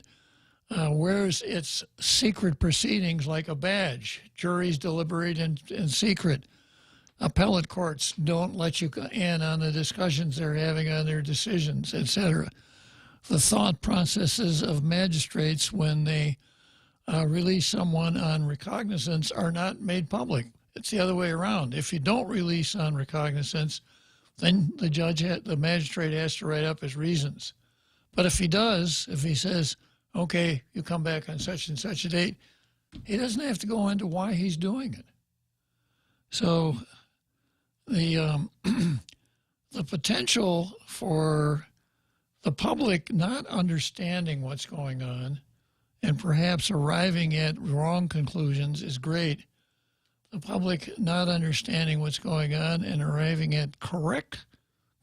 wears its secret proceedings like a badge. Juries deliberate in secret. Appellate courts don't let you in on the discussions they're having on their decisions, etc. The thought processes of magistrates when they release someone on recognizance are not made public. It's the other way around. If you don't release on recognizance, then the magistrate has to write up his reasons. But if he does, if he says, okay, you come back on such and such a date, he doesn't have to go into why he's doing it. So the the potential for the public not understanding what's going on and perhaps arriving at wrong conclusions is great. The public not understanding what's going on and arriving at correct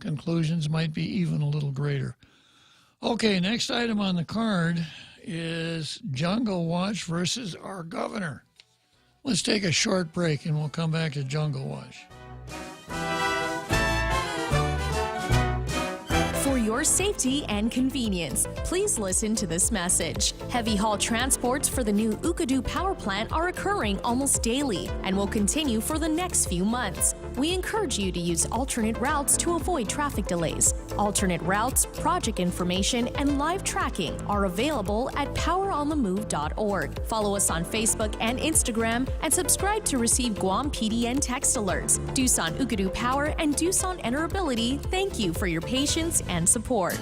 conclusions might be even a little greater. Okay, next item on the card is Jungle Watch versus our governor. Let's take a short break and we'll come back to Jungle Watch. For your safety and convenience, please listen to this message. Heavy haul transports for the new Ukadu power plant are occurring almost daily and will continue for the next few months. We encourage you to use alternate routes to avoid traffic delays. Alternate routes, project information, and live tracking are available at poweronthemove.org. Follow us on Facebook and Instagram and subscribe to receive Guam PDN text alerts. Doosan Ukadu Power and Doosan Enterability thank you for your patience and support.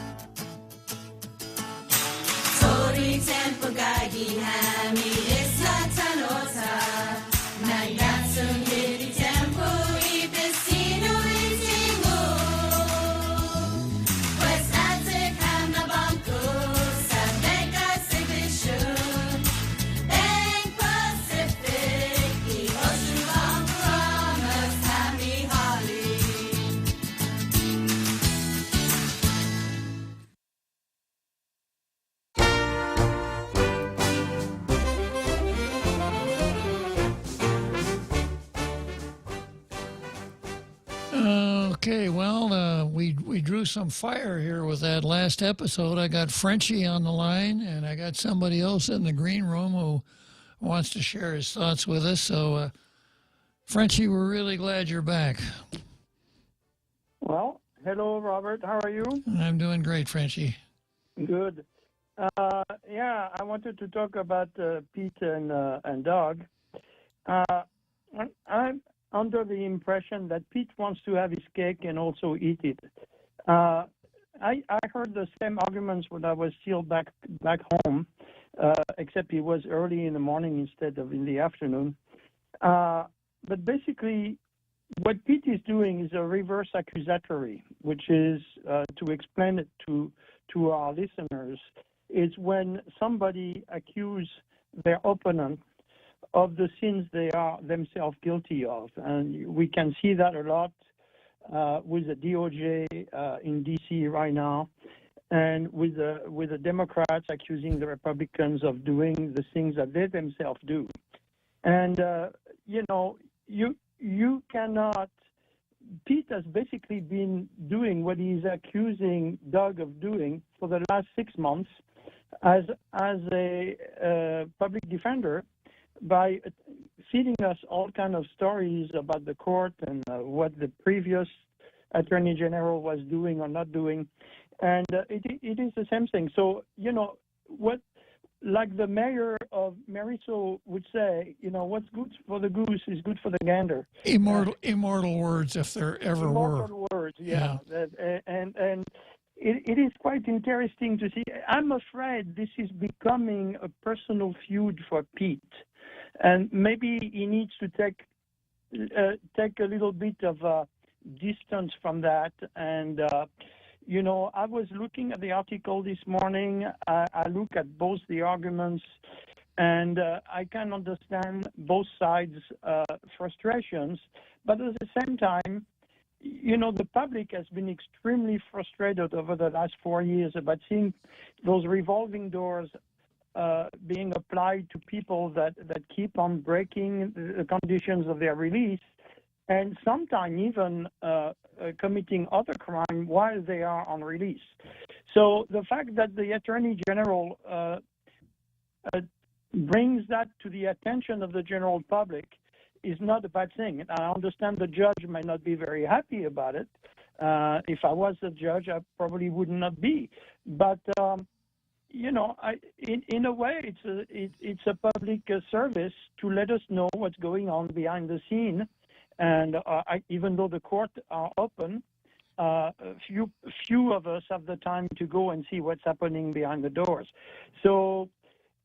Okay, well, we drew some fire here with that last episode. I got Frenchie on the line, and I got somebody else in the green room who wants to share his thoughts with us. So, Frenchie, we're really glad you're back. Well, hello, Robert. How are you? I'm doing great, Frenchie. Good. Yeah, I wanted to talk about Pete and Doug. I'm under the impression that Pete wants to have his cake and also eat it. I heard the same arguments when I was still back home, except it was early in the morning instead of in the afternoon. But basically, what Pete is doing is a reverse accusatory, which is, to explain it to our listeners, is when somebody accuses their opponent of the sins they are themselves guilty of. And we can see that a lot with the DOJ in D.C. right now, and with the Democrats accusing the Republicans of doing the things that they themselves do. And, you cannot... Pete has basically been doing what he's accusing Doug of doing for the last 6 months as a public defender, by feeding us all kind of stories about the court and what the previous attorney general was doing or not doing. And it is the same thing. So, what, like the mayor of Mariso would say, what's good for the goose is good for the gander. Immortal words, if there ever were. Immortal words, yeah. And it is quite interesting to see. I'm afraid this is becoming a personal feud for Pete. And maybe he needs to take a little bit of distance from that. And, I was looking at the article this morning. I look at both the arguments, and I can understand both sides' frustrations. But at the same time, the public has been extremely frustrated over the last 4 years about seeing those revolving doors being applied to people that keep on breaking the conditions of their release. and sometimes even committing other crime while they are on release. So the fact that the Attorney General brings that to the attention of the general public is not a bad thing. I understand the judge may not be very happy about it. If I was the judge, I probably would not be. But you know, in a way, it's a public service to let us know what's going on behind the scene. And even though the courts are open, few of us have the time to go and see what's happening behind the doors. So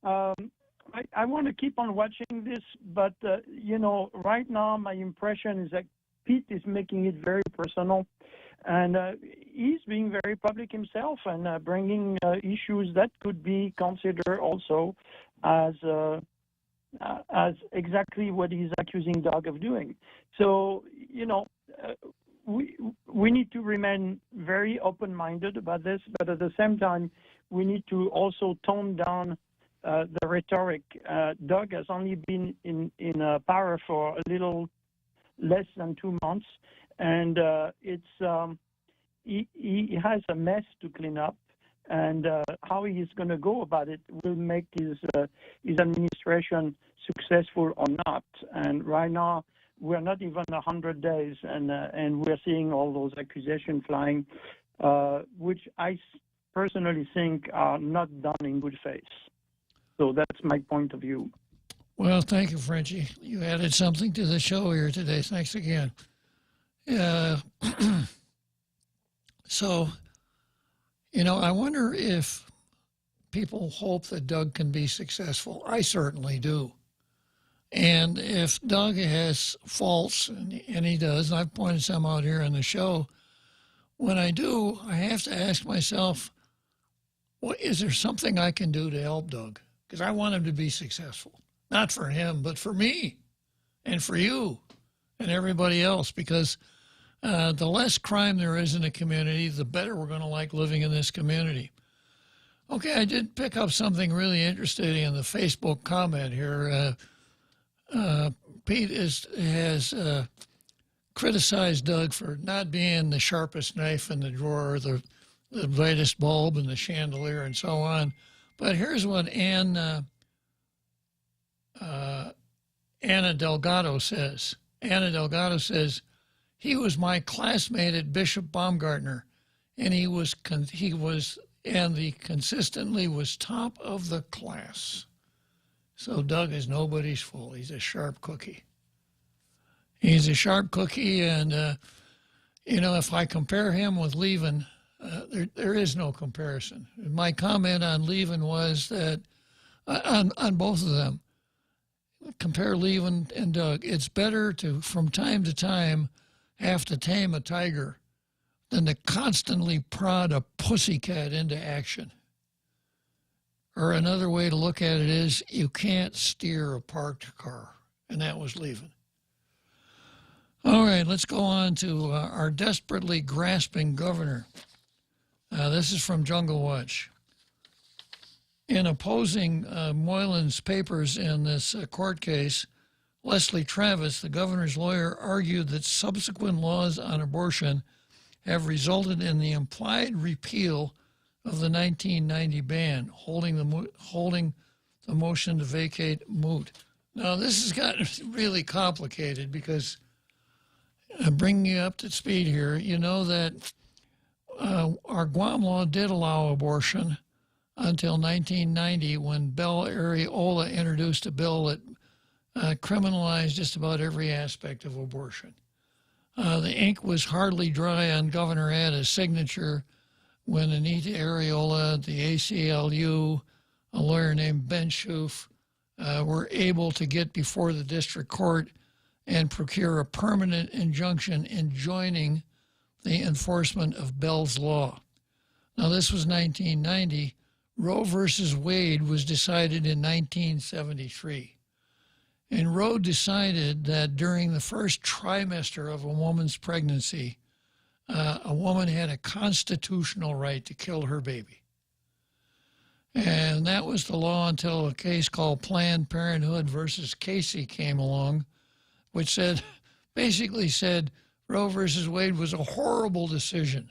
I want to keep on watching this, but you know, right now my impression is that Pete is making it very personal, and he's being very public himself and bringing issues that could be considered also as exactly what he's accusing Doug of doing. So, you know, we need to remain very open-minded about this, but at the same time, we need to also tone down the rhetoric. Doug has only been in power for a little less than 2 months, and he has a mess to clean up, and how he is going to go about it will make his administration successful or not. And right now, we're not even 100 days, and we're seeing all those accusations flying, which I personally think are not done in good faith. So that's my point of view. Well, thank you, Frenchie. You added something to the show here today. Thanks again. So, you know, I wonder if people hope that Doug can be successful. I certainly do. And if Doug has faults, and he does, and I've pointed some out here on the show, when I do, I have to ask myself, well, is there something I can do to help Doug? Because I want him to be successful. Not for him, but for me and for you and everybody else. Because the less crime there is in a community, the better we're going to like living in this community. Okay, I did pick up something really interesting in the Facebook comment here. Pete has criticized Doug for not being the sharpest knife in the drawer, the brightest bulb in the chandelier, and so on. But here's what Anna Delgado says. Anna Delgado says, he was my classmate at Bishop Baumgartner, and he consistently was top of the class. So Doug is nobody's fool. He's a sharp cookie. He's a sharp cookie, and you know, if I compare him with Levin, there is no comparison. My comment on Levin was that on both of them, compare Levin and Doug. It's better to, from time to time, have to tame a tiger than to constantly prod a pussycat into action. Or another way to look at it is, you can't steer a parked car, and that was Levin. All right, let's go on to our desperately grasping governor. This is from Jungle Watch. In opposing Moylan's papers in this court case, Leslie Travis, the governor's lawyer, argued that subsequent laws on abortion have resulted in the implied repeal of the 1990 ban, holding the motion to vacate moot. Now, this has gotten really complicated because, bringing you up to speed here, you know that our Guam law did allow abortion until 1990, when Bell Areola introduced a bill that criminalized just about every aspect of abortion. The ink was hardly dry on Governor Atta's signature when Anita Areola, the ACLU, a lawyer named Ben Schoof, were able to get before the district court and procure a permanent injunction enjoining the enforcement of Bell's law. Now, this was 1990. Roe versus Wade was decided in 1973. And Roe decided that during the first trimester of a woman's pregnancy, a woman had a constitutional right to kill her baby. And that was the law until a case called Planned Parenthood versus Casey came along, which said basically said Roe versus Wade was a horrible decision.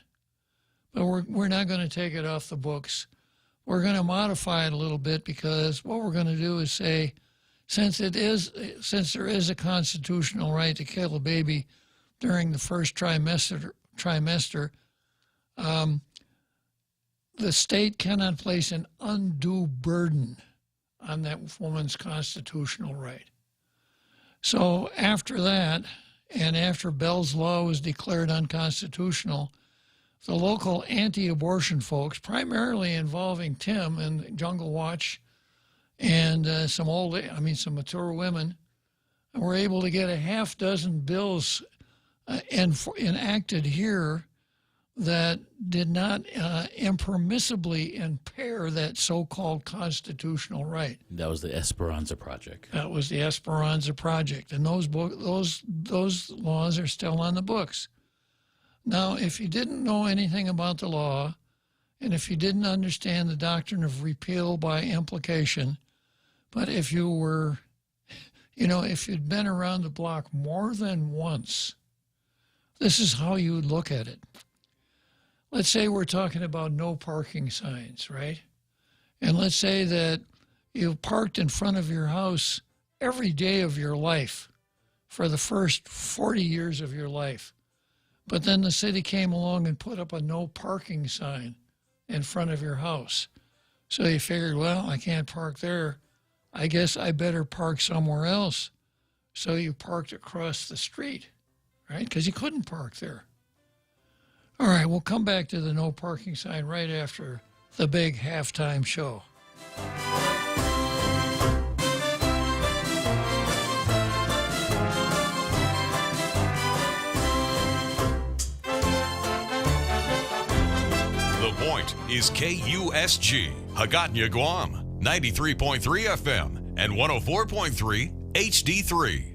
But we're not going to take it off the books. We're going to modify it a little bit, because what we're going to do is say, since there is a constitutional right to kill a baby during the first trimester, the state cannot place an undue burden on that woman's constitutional right. So after that, and after Bell's Law was declared unconstitutional, the local anti-abortion folks, primarily involving Tim and Jungle Watch and some mature women, were able to get a half dozen bills enacted here that did not impermissibly impair that so-called constitutional right. That was the Esperanza Project. That was the Esperanza Project, and those laws are still on the books. Now, if you didn't know anything about the law, and if you didn't understand the doctrine of repeal by implication, but if you were, if you'd been around the block more than once, this is how you would look at it. Let's say we're talking about no parking signs, right? And let's say that you parked in front of your house every day of your life for the first 40 years of your life. But then the city came along and put up a no parking sign in front of your house. So you figured, well, I can't park there. I guess I better park somewhere else. So you parked across the street, right? Because you couldn't park there. All right, we'll come back to the no parking sign right after the big halftime show. The Point is KUSG, Hagåtña, Guam, 93.3 FM and 104.3 HD3.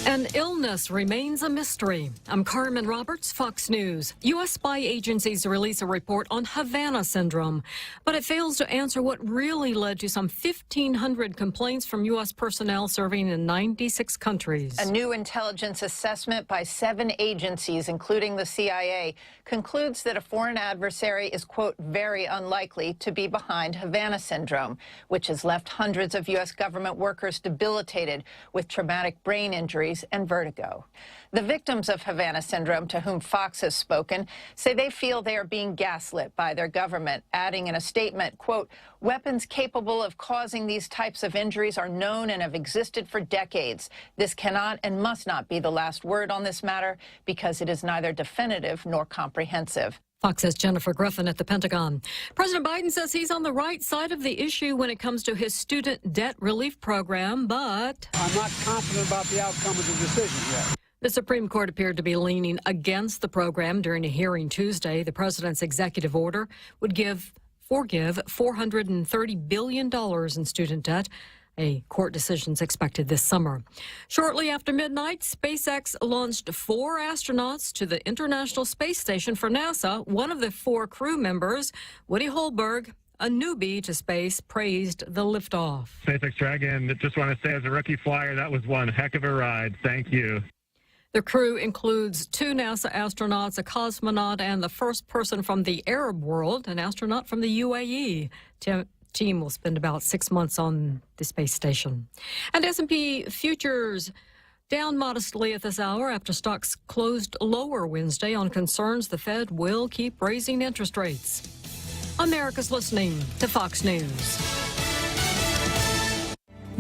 An illness remains a mystery. I'm Carmen Roberts, Fox News. U.S. spy agencies release a report on Havana syndrome, but it fails to answer what really led to some 1,500 complaints from U.S. personnel serving in 96 countries. A new intelligence assessment by 7 agencies, including the CIA, concludes that a foreign adversary is, quote, very unlikely to be behind Havana syndrome, which has left hundreds of U.S. government workers debilitated with traumatic brain injuries and vertigo. The victims of Havana syndrome, to whom Fox has spoken, say they feel they are being gaslit by their government, adding in a statement, quote, weapons capable of causing these types of injuries are known and have existed for decades. This cannot and must not be the last word on this matter because it is neither definitive nor comprehensive. Fox's Jennifer Griffin at the Pentagon. President Biden says he's on the right side of the issue when it comes to his student debt relief program, but I'm not confident about the outcome of the decision yet. The Supreme Court appeared to be leaning against the program during a hearing Tuesday. The president's executive order would forgive $430 billion in student debt. A court decision is expected this summer. Shortly after midnight, SpaceX launched 4 astronauts to the International Space Station for NASA. One of the 4 crew members, Woody Holberg, a newbie to space, praised the liftoff. SpaceX Dragon, just want to say as a rookie flyer, that was one heck of a ride. Thank you. The crew includes 2 NASA astronauts, a cosmonaut, and the first person from the Arab world, an astronaut from the UAE. Team will spend about 6 months on the space station. And S&P futures down modestly at this hour after stocks closed lower Wednesday on concerns the Fed will keep raising interest rates. America's listening to Fox News.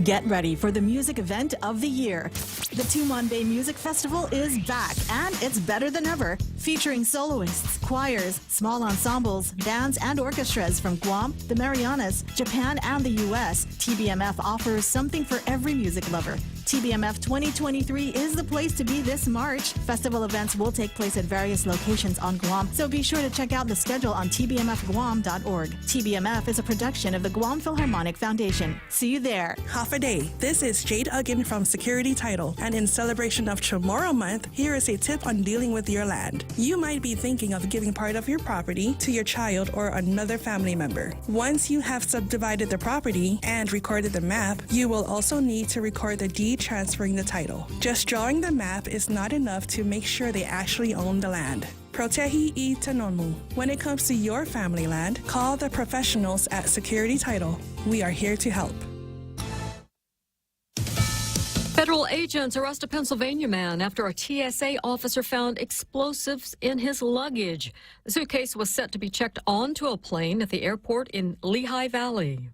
Get ready for the music event of the year. The Tumon Bay Music Festival is back, and it's better than ever, featuring soloists, choirs, small ensembles, bands, and orchestras from Guam, the Marianas, Japan, and the U.S. TBMF offers something for every music lover. TBMF 2023 is the place to be this March. Festival events will take place at various locations on Guam, so be sure to check out the schedule on tbmfguam.org. TBMF is a production of the Guam Philharmonic Foundation. See you there. Half a day. This is Jade Uggan from Security Title, and in celebration of Tomorrow Month, here is a tip on dealing with your land. You might be thinking of giving part of your property to your child or another family member. Once you have subdivided the property and recorded the map, you will also need to record the deed transferring the title. Just drawing the map is not enough to make sure they actually own the land. Protehi I Tanonmu. When it comes to your family land, call the professionals at Security Title. We are here to help. Federal agents arrest a Pennsylvania man after a TSA officer found explosives in his luggage. The suitcase was set to be checked onto a plane at the airport in Lehigh Valley.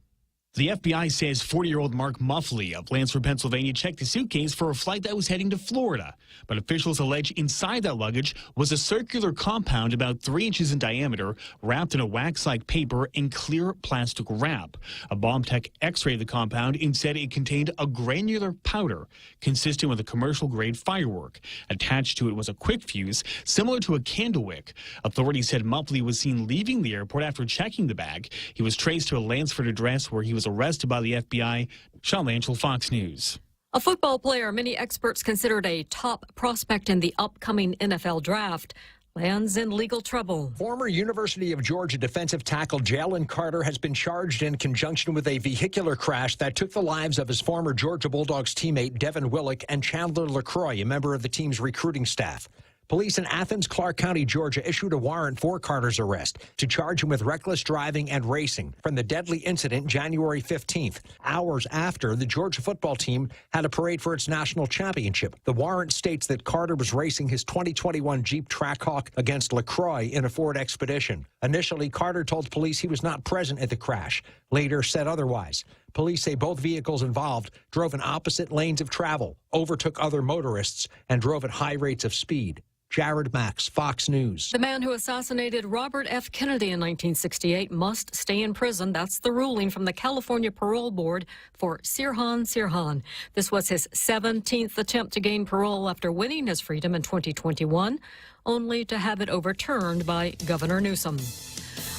The FBI says 40-year-old Mark Muffley of Lansford, Pennsylvania, checked the suitcase for a flight that was heading to Florida. But officials allege inside that luggage was a circular compound about 3 inches in diameter, wrapped in a wax-like paper and clear plastic wrap. A bomb tech x-rayed the compound and said it contained a granular powder consistent with a commercial-grade firework. Attached to it was a quick fuse, similar to a candle wick. Authorities said Muffley was seen leaving the airport after checking the bag. He was traced to a Lansford address where he was arrested by the FBI. Sean Lanchel, Fox News. A football player many experts considered a top prospect in the upcoming NFL draft lands in legal trouble. Former University of Georgia defensive tackle Jalen Carter has been charged in conjunction with a vehicular crash that took the lives of his former Georgia Bulldogs teammate Devin Willock and Chandler LaCroix, a member of the team's recruiting staff. Police in Athens, Clark County, Georgia, issued a warrant for Carter's arrest to charge him with reckless driving and racing from the deadly incident January 15th, hours after the Georgia football team had a parade for its national championship. The warrant states that Carter was racing his 2021 Jeep Trackhawk against LaCroix in a Ford Expedition. Initially, Carter told police he was not present at the crash, later said otherwise. Police say both vehicles involved drove in opposite lanes of travel, overtook other motorists, and drove at high rates of speed. Jared Max, Fox News. The man who assassinated Robert F. Kennedy in 1968 must stay in prison. That's the ruling from the California Parole Board for Sirhan Sirhan. This was his 17th attempt to gain parole after winning his freedom in 2021, only to have it overturned by Governor Newsom.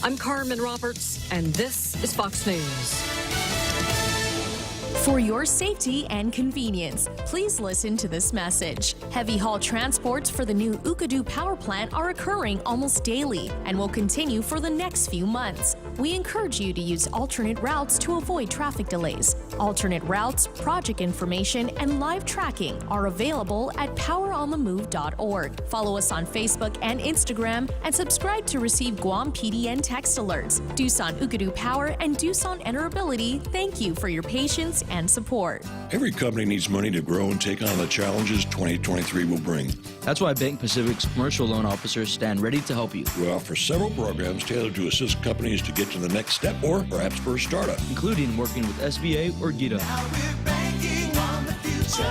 I'm Carmen Roberts, and this is Fox News. For your safety and convenience, please listen to this message. Heavy haul transports for the new Ukadu power plant are occurring almost daily and will continue for the next few months. We encourage you to use alternate routes to avoid traffic delays. Alternate routes, project information, and live tracking are available at poweronthemove.org. Follow us on Facebook and Instagram and subscribe to receive Guam PDN text alerts. Doosan Ukadu Power and Doosan Enterability, thank you for your patience and support. Every company needs money to grow and take on the challenges 2023 will bring. That's why Bank Pacific's commercial loan officers stand ready to help you. We offer several programs tailored to assist companies to get to the next step or perhaps for a startup, including working with SBA or GITA. Now we're banking on the future.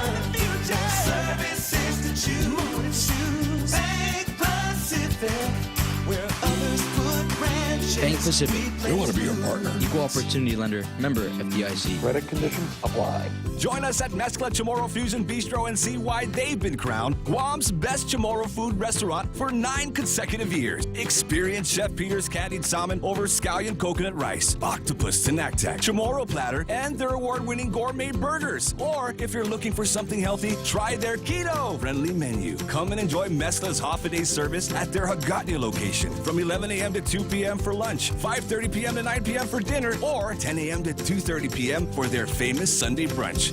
Services to choose. Bank Pacific, where others put branches. Bank Pacific. We want to be your partner. Equal opportunity lender. Member FDIC. Credit conditions apply. Join us at Mezcla Chamorro Fusion Bistro and see why they've been crowned Guam's best Chamorro food restaurant for 9 consecutive years. Experience Chef Peter's candied salmon over scallion coconut rice, octopus tinactac, Chamorro platter, and their award-winning gourmet burgers. Or if you're looking for something healthy, try their keto-friendly menu. Come and enjoy Mezcla's half-a-day service at their Hagatnya location from 11 a.m. to 2 p.m. for lunch, 5:30 p.m. to 9 p.m. for dinner, or 10 a.m. to 2:30 p.m. for their famous Sunday brunch.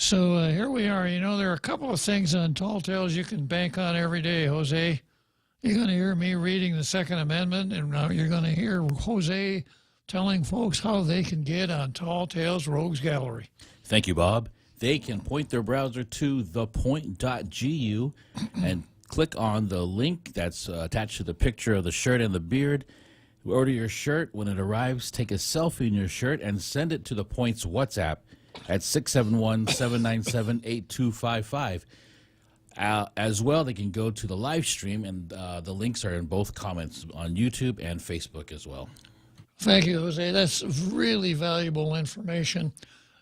So here we are. You know, there are a couple of things on Tall Tales you can bank on every day, Jose. You're going to hear me reading the Second Amendment, and now you're going to hear Jose telling folks how they can get on Tall Tales Rogues Gallery. Thank you, Bob. They can point their browser to thepoint.gu and click on the link that's attached to the picture of the shirt and the beard. Order your shirt. When it arrives, take a selfie in your shirt and send it to the Point's WhatsApp at 671-797-8255. As well, they can go to the live stream, and the links are in both comments on YouTube and Facebook as well. Thank you, Jose. That's really valuable information.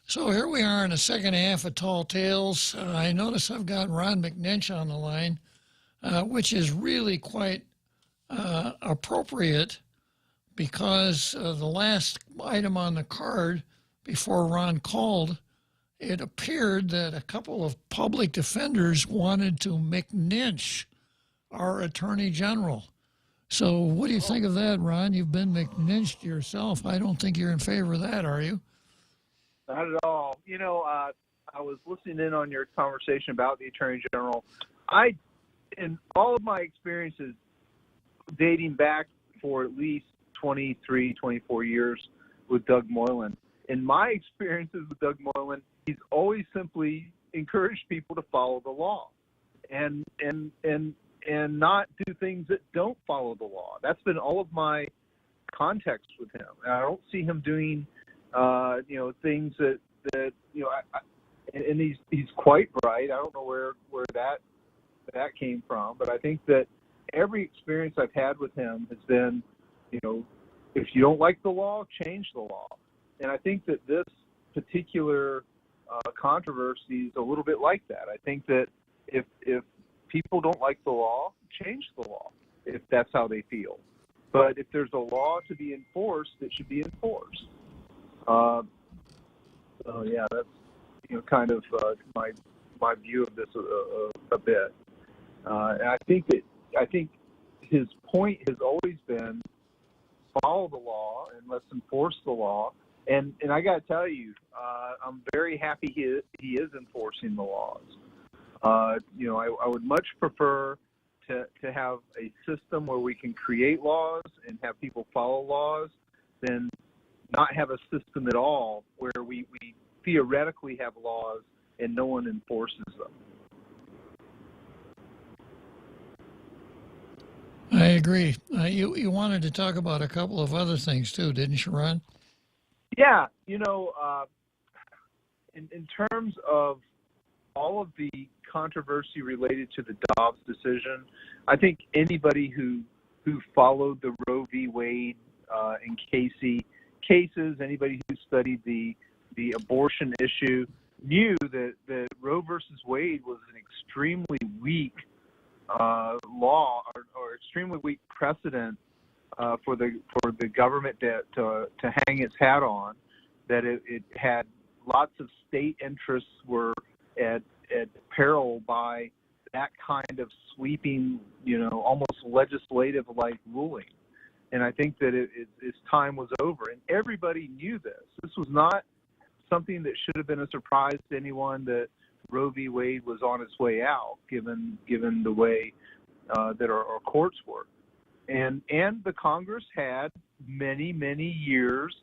So here we are in the second half of Tall Tales. I notice I've got Ron McNinch on the line, which is really quite appropriate because the last item on the card before Ron called, it appeared that a couple of public defenders wanted to McNinch our Attorney General. So what do you think of that, Ron? You've been McNinched yourself. I don't think you're in favor of that, are you? Not at all. You know, I was listening in on your conversation about the Attorney General. In all of my experiences, dating back for at least 23, 24 years with Doug Moylan, in my experiences with Doug Moylan, he's always simply encouraged people to follow the law and not do things that don't follow the law. That's been all of my context with him. And I don't see him doing things that and he's quite right. I don't know where that came from, but I think that every experience I've had with him has been, if you don't like the law, change the law. And I think that this particular controversy is a little bit like that. I think that if people don't like the law, change the law if that's how they feel. But if there's a law to be enforced, it should be enforced. So yeah, that's kind of my view of this a bit. And I think his point has always been follow the law and let's enforce the law. And I got to tell you, I'm very happy he is enforcing the laws. I would much prefer to have a system where we can create laws and have people follow laws than not have a system at all where we theoretically have laws and no one enforces them. I agree. You wanted to talk about a couple of other things too, didn't you, Ron? Yeah, in terms of all of the controversy related to the Dobbs decision, I think anybody who followed the Roe v. Wade and Casey cases, anybody who studied the abortion issue, knew that Roe versus Wade was an extremely weak law or extremely weak precedent for the government to hang its hat on, that it had lots of state interests were at peril by that kind of sweeping, almost legislative-like ruling. And I think that its time was over. And everybody knew this. This was not something that should have been a surprise to anyone that Roe v. Wade was on its way out, given the way that our courts work. And the Congress had many, many years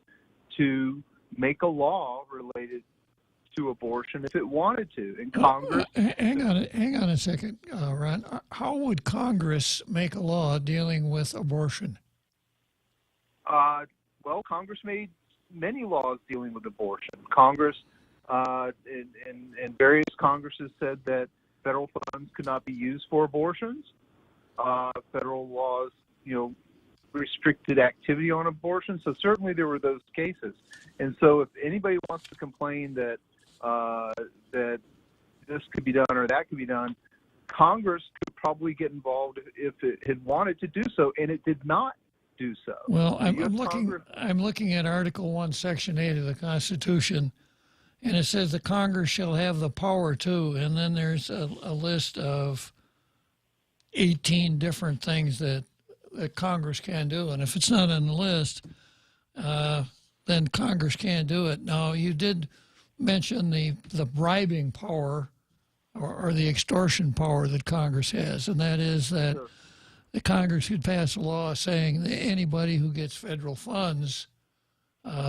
to make a law related to abortion if it wanted to. And Congress... Hang on a second, Ron. How would Congress make a law dealing with abortion? Well, Congress made many laws dealing with abortion. Congress, and various Congresses said that federal funds could not be used for abortions. Federal laws, restricted activity on abortion. So certainly there were those cases. And so if anybody wants to complain that that this could be done or that could be done, Congress could probably get involved if it had wanted to do so, and it did not do so. Well, I'm looking at Article 1, Section 8 of the Constitution, and it says the Congress shall have the power to, and then there's a list of 18 different things that Congress can do. And if it's not on the list, then Congress can't do it. Now, you did mention the bribing power or the extortion power that Congress has, and that is that the Congress could pass a law saying that anybody who gets federal funds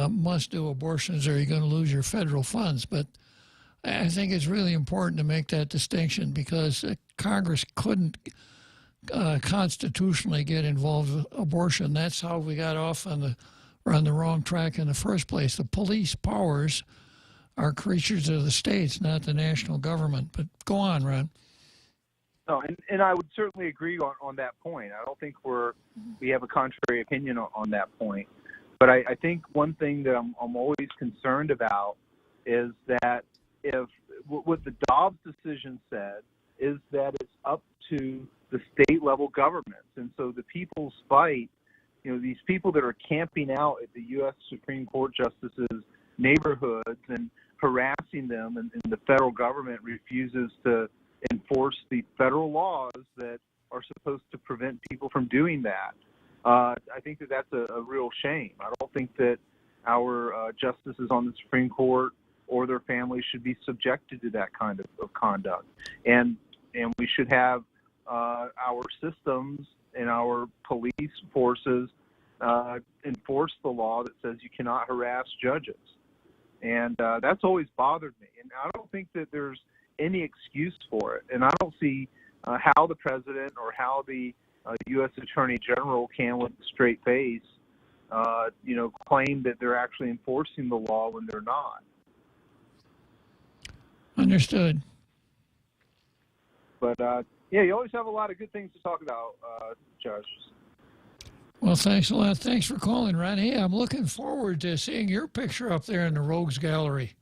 must do abortions or you're going to lose your federal funds. But I think it's really important to make that distinction because Congress couldn't constitutionally get involved with abortion. That's how we got off on the wrong track in the first place. The police powers are creatures of the states, not the national government. But go on, Ron. No, and I would certainly agree on that point. I don't think we have a contrary opinion on that point. But I think one thing that I'm always concerned about is that if what the Dobbs decision said is that it's up to the state level governments. And so the people's fight, these people that are camping out at the U.S. Supreme Court justices' neighborhoods and harassing them, and the federal government refuses to enforce the federal laws that are supposed to prevent people from doing that. I think that that's a real shame. I don't think that our justices on the Supreme Court or their families should be subjected to that kind of conduct. And we should have our systems and our police forces enforce the law that says you cannot harass judges. And that's always bothered me. And I don't think that there's any excuse for it. And I don't see how the president or how the U.S. Attorney General can, with a straight face, claim that they're actually enforcing the law when they're not. Understood. But, you always have a lot of good things to talk about, Judge. Well, thanks a lot. Thanks for calling, Ron. Hey, I'm looking forward to seeing your picture up there in the Rogues Gallery.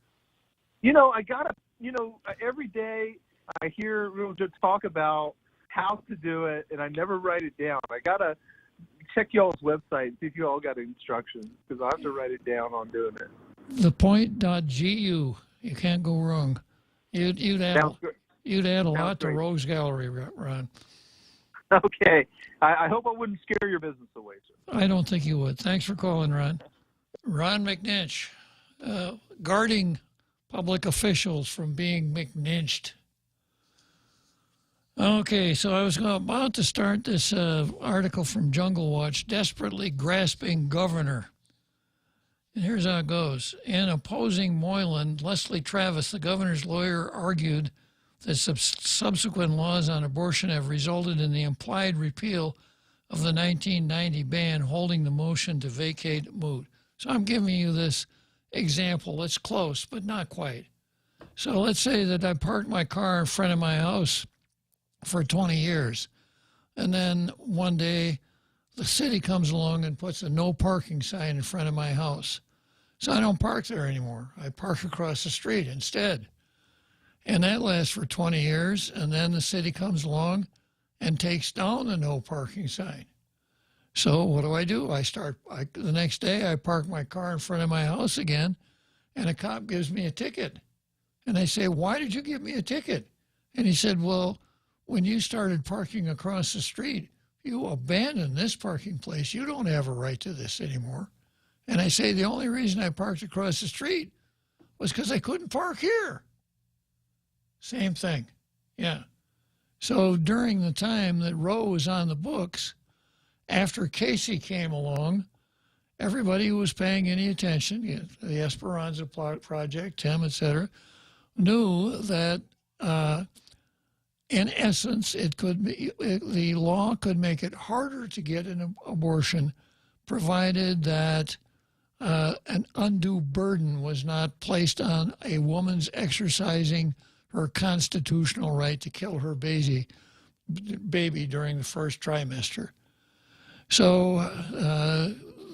Every day I hear just talk about how to do it, and I never write it down. I got to check y'all's website and see if you all got instructions, because I have to write it down on doing it. Thepoint.gu. You can't go wrong. You'd add a lot to Rogues Gallery, Ron. Okay. I hope I wouldn't scare your business away, sir. I don't think you would. Thanks for calling, Ron. Ron McNinch, guarding public officials from being McNinched. Okay, so I was about to start this article from Jungle Watch, Desperately Grasping Governor. And here's how it goes. In opposing Moylan, Leslie Travis, the governor's lawyer, argued that subsequent laws on abortion have resulted in the implied repeal of the 1990 ban, holding the motion to vacate moot. So I'm giving you this example. It's close, but not quite. So let's say that I parked my car in front of my house for 20 years. And then one day the city comes along and puts a no parking sign in front of my house. So I don't park there anymore. I park across the street instead. And that lasts for 20 years. And then the city comes along and takes down the no parking sign. So what do? The next day I park my car in front of my house again, and a cop gives me a ticket. And I say, why did you give me a ticket? And he said, well, when you started parking across the street, you abandoned this parking place. You don't have a right to this anymore. And I say, the only reason I parked across the street was because I couldn't park here. Same thing. Yeah. So during the time that Roe was on the books, after Casey came along, everybody who was paying any attention, the Esperanza Project, Tim, et cetera, knew that in essence, the law could make it harder to get an abortion, provided that an undue burden was not placed on a woman's exercising her constitutional right to kill her baby during the first trimester. So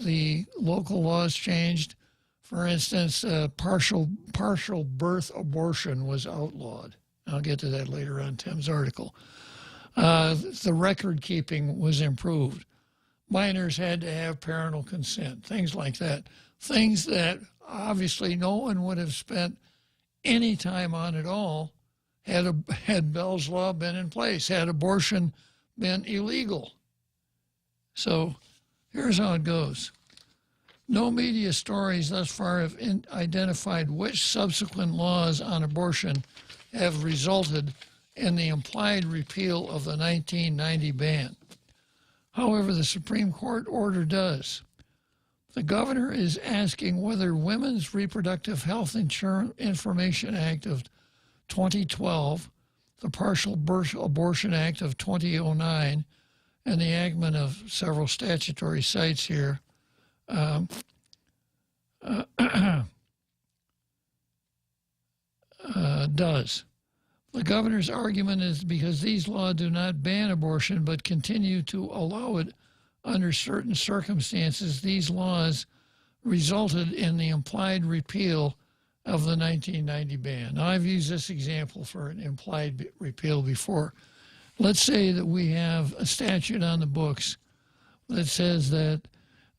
the local laws changed. For instance, partial birth abortion was outlawed. I'll get to that later on Tim's article. The record keeping was improved. Minors had to have parental consent, things like that. Things that obviously no one would have spent any time on at all had Bell's Law been in place, had abortion been illegal. So here's how it goes. No media stories thus far have identified which subsequent laws on abortion have resulted in the implied repeal of the 1990 ban. However, the Supreme Court order does. The governor is asking whether Women's Reproductive Health Information Act of 2012, the Partial Birth Abortion Act of 2009, and the enactment of several statutory sites here does. The governor's argument is because these laws do not ban abortion but continue to allow it under certain circumstances, these laws resulted in the implied repeal of the 1990 ban. Now, I've used this example for an implied repeal before. Let's say that we have a statute on the books that says that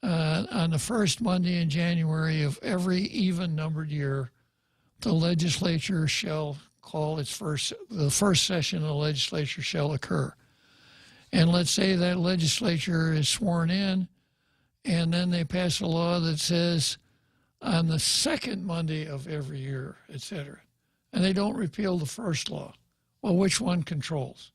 on the first Monday in January of every even-numbered year, the legislature shall call the first session of the legislature shall occur. And let's say that legislature is sworn in, and then they pass a law that says on the second Monday of every year, etc. And they don't repeal the first law. Well, which one controls?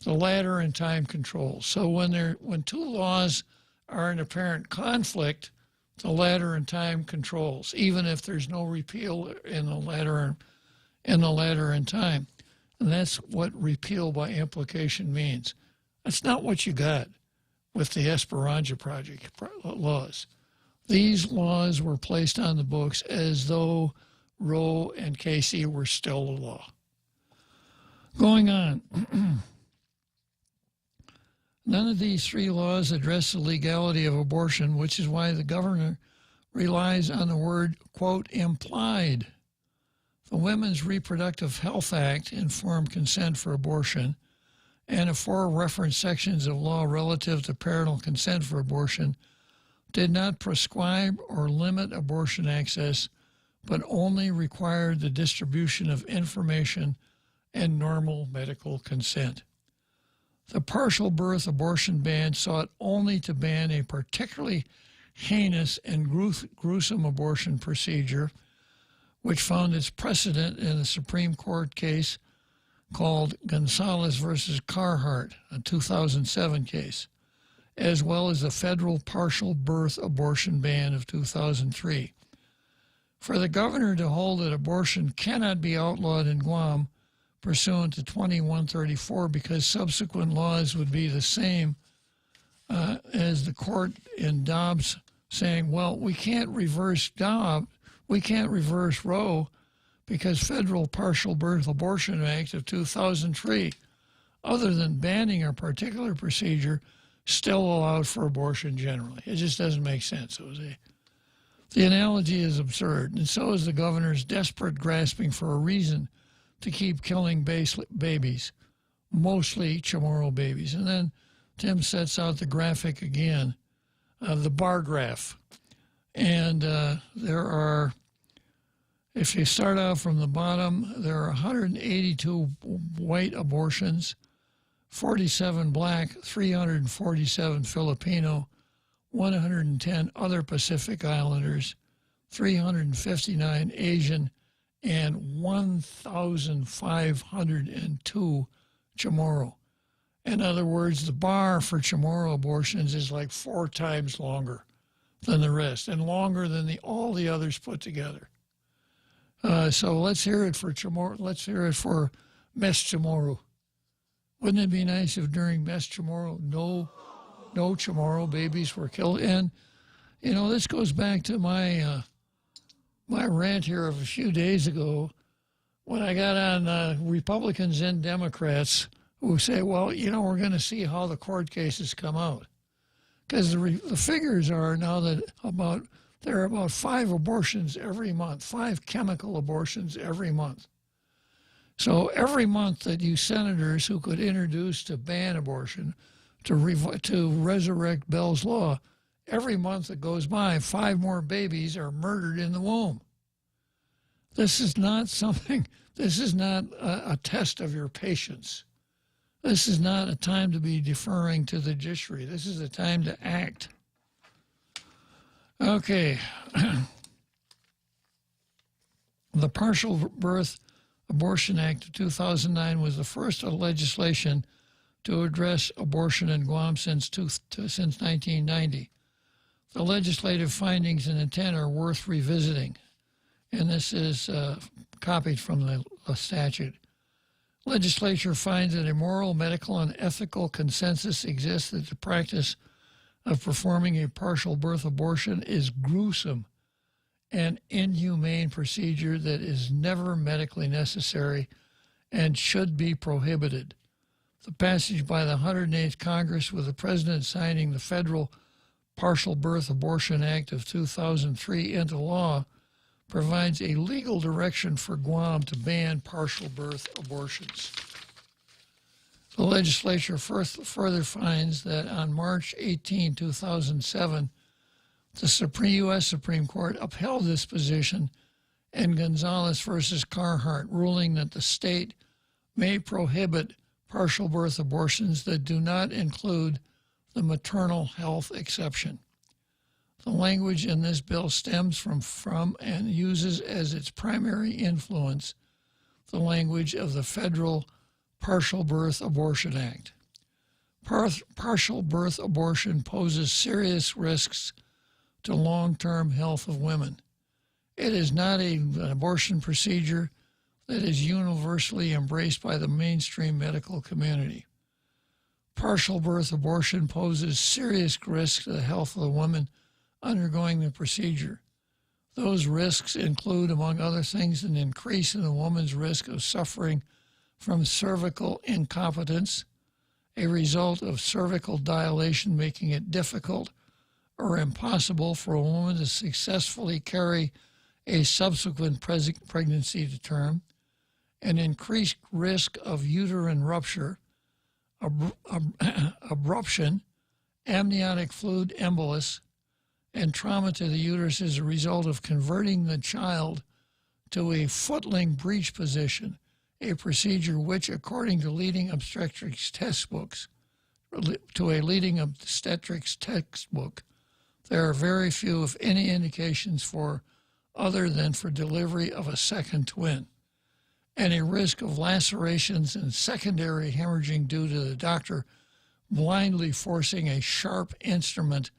The latter in time controls. So when two laws are in apparent conflict, the latter in time controls, even if there's no repeal in the latter in time. And that's what repeal by implication means. That's not what you got with the Esperanza Project laws. These laws were placed on the books as though Roe and Casey were still a law. Going on, none of these three laws address the legality of abortion, which is why the governor relies on the word, quote, implied. The Women's Reproductive Health Act, Informed Consent for Abortion, and the four reference sections of law relative to parental consent for abortion did not prescribe or limit abortion access, but only required the distribution of information and normal medical consent. The partial birth abortion ban sought only to ban a particularly heinous and gruesome abortion procedure, which found its precedent in a Supreme Court case called Gonzalez versus Carhart, a 2007 case, as well as the federal partial birth abortion ban of 2003. For the governor to hold that abortion cannot be outlawed in Guam pursuant to 2134 because subsequent laws would be the same as the court in Dobbs saying, well, we can't reverse Dobbs, we can't reverse Roe because federal partial birth abortion act of 2003, other than banning a particular procedure, still allowed for abortion generally. It just doesn't make sense, Jose. The analogy is absurd, and so is the governor's desperate grasping for a reason to keep killing babies, mostly Chamorro babies. And then Tim sets out the graphic again, the bar graph. And there are, if you start out from the bottom, there are 182 white abortions, 47 black, 347 Filipino, 110 other Pacific Islanders, 359 Asian, and 1,502 Chamorro. In other words, the bar for Chamorro abortions is like 4 times longer than the rest, and longer than all the others put together. So let's hear it for Chamorro. Let's hear it for Mes Chamorro. Wouldn't it be nice if during Mes Chamorro no Chamorro babies were killed? And you know, this goes back to my my rant here of a few days ago when I got on Republicans and Democrats who say, well, you know, we're going to see how the court cases come out. Because the figures are now that there are about 5 abortions every month, 5 chemical abortions every month. So every month that you senators who could introduce to ban abortion, to resurrect Bell's Law, every month that goes by, 5 more babies are murdered in the womb. This is not something, this is not a test of your patience. This is not a time to be deferring to the judiciary. This is a time to act. Okay. The Partial Birth Abortion Act of 2009 was the first legislation to address abortion in Guam since 1990. The legislative findings and intent are worth revisiting, and this is copied from the statute. Legislature finds that a moral, medical, and ethical consensus exists that the practice of performing a partial birth abortion is gruesome and inhumane procedure that is never medically necessary and should be prohibited. The passage by the 108th Congress, with the President signing the Federal Partial Birth Abortion Act of 2003 into law, provides a legal direction for Guam to ban partial birth abortions. The legislature further finds that on March 18, 2007, the U.S. Supreme Court upheld this position in Gonzalez versus Carhart, ruling that the state may prohibit partial birth abortions that do not include the maternal health exception. The language in this bill stems from and uses as its primary influence the language of the Federal Partial Birth Abortion Act. Partial birth abortion poses serious risks to long-term health of women. It is not an abortion procedure that is universally embraced by the mainstream medical community. Partial birth abortion poses serious risks to the health of the woman undergoing the procedure. Those risks include, among other things, an increase in the woman's risk of suffering from cervical incompetence, a result of cervical dilation making it difficult or impossible for a woman to successfully carry a subsequent pregnancy to term, an increased risk of uterine rupture, abruption, amniotic fluid embolus, and trauma to the uterus as a result of converting the child to a footling breech position, a procedure which, according to leading obstetrics textbooks, there are very few, if any, indications for other than for delivery of a second twin, and a risk of lacerations and secondary hemorrhaging due to the doctor blindly forcing a sharp instrument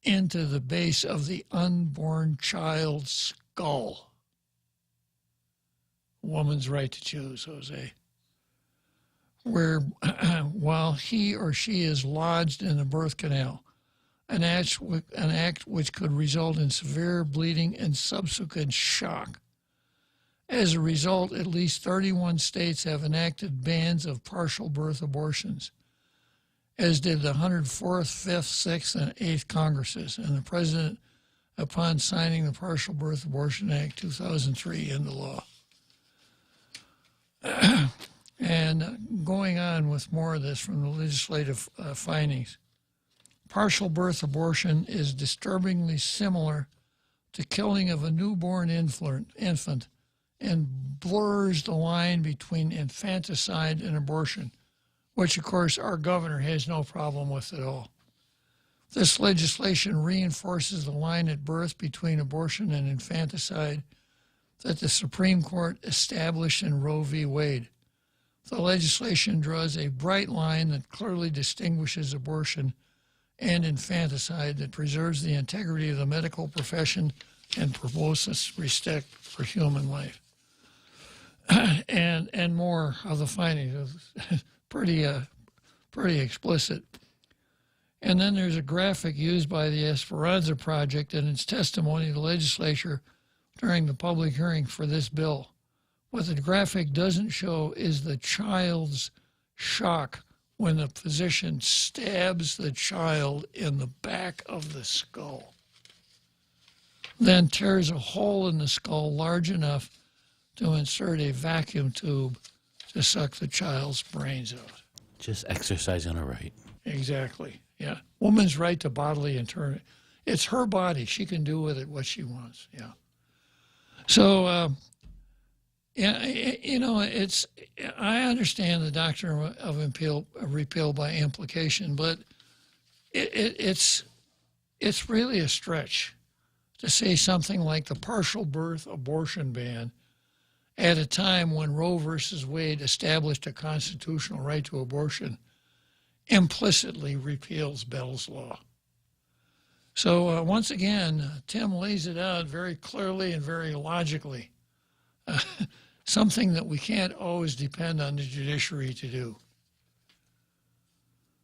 into the base of the unborn child's skull. Woman's right to choose, Jose. Where, while he or she is lodged in the birth canal, an act which could result in severe bleeding and subsequent shock. As a result, at least 31 states have enacted bans of partial birth abortions, as did the 104th, 5th, 6th, and 8th Congresses, and the President, upon signing the Partial Birth Abortion Act 2003 into law. And going on with more of this from the legislative findings, partial birth abortion is disturbingly similar to killing of a newborn infant and blurs the line between infanticide and abortion, which, of course, our governor has no problem with at all. This legislation reinforces the line at birth between abortion and infanticide that the Supreme Court established in Roe v. Wade. The legislation draws a bright line that clearly distinguishes abortion and infanticide, that preserves the integrity of the medical profession and promotes respect for human life. And more of the findings, pretty explicit. And then there's a graphic used by the Esperanza Project in its testimony to the legislature during the public hearing for this bill. What the graphic doesn't show is the child's shock when the physician stabs the child in the back of the skull, then tears a hole in the skull large enough to insert a vacuum tube to suck the child's brains out. Just exercising her right. Exactly, yeah. Woman's right to bodily autonomy. It's her body. She can do with it what she wants, yeah. So, yeah, you know, I understand the doctrine of repeal by implication, but it's really a stretch. to say something like the partial birth abortion ban at a time when Roe versus Wade established a constitutional right to abortion implicitly repeals Bell's law. So once again, Tim lays it out very clearly and very logically, something that we can't always depend on the judiciary to do.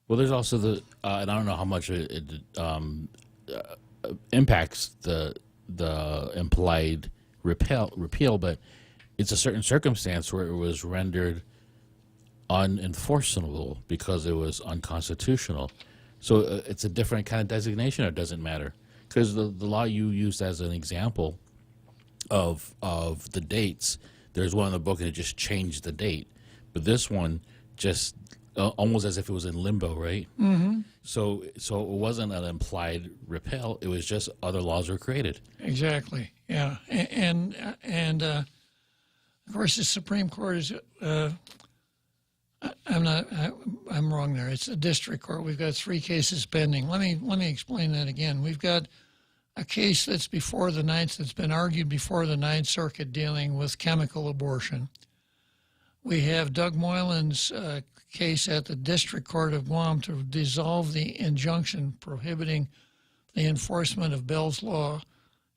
Well, there's also the, and I don't know how much it impacts the implied repeal, but it's a certain circumstance where it was rendered unenforceable because it was unconstitutional. So it's a different kind of designation, or it doesn't matter? Because the law you used as an example of the dates, there's one in the book and it just changed the date. But this one just almost as if it was in limbo, right? Mm-hmm. So it wasn't an implied repeal. It was just other laws were created. Exactly. Yeah. And of course, the Supreme Court is, I'm wrong there. It's a district court. We've got 3 cases pending. Let me explain that again. We've got a case that's before the Ninth, that's been argued before the Ninth Circuit dealing with chemical abortion. We have Doug Moylan's case at the District Court of Guam to dissolve the injunction prohibiting the enforcement of Bell's law.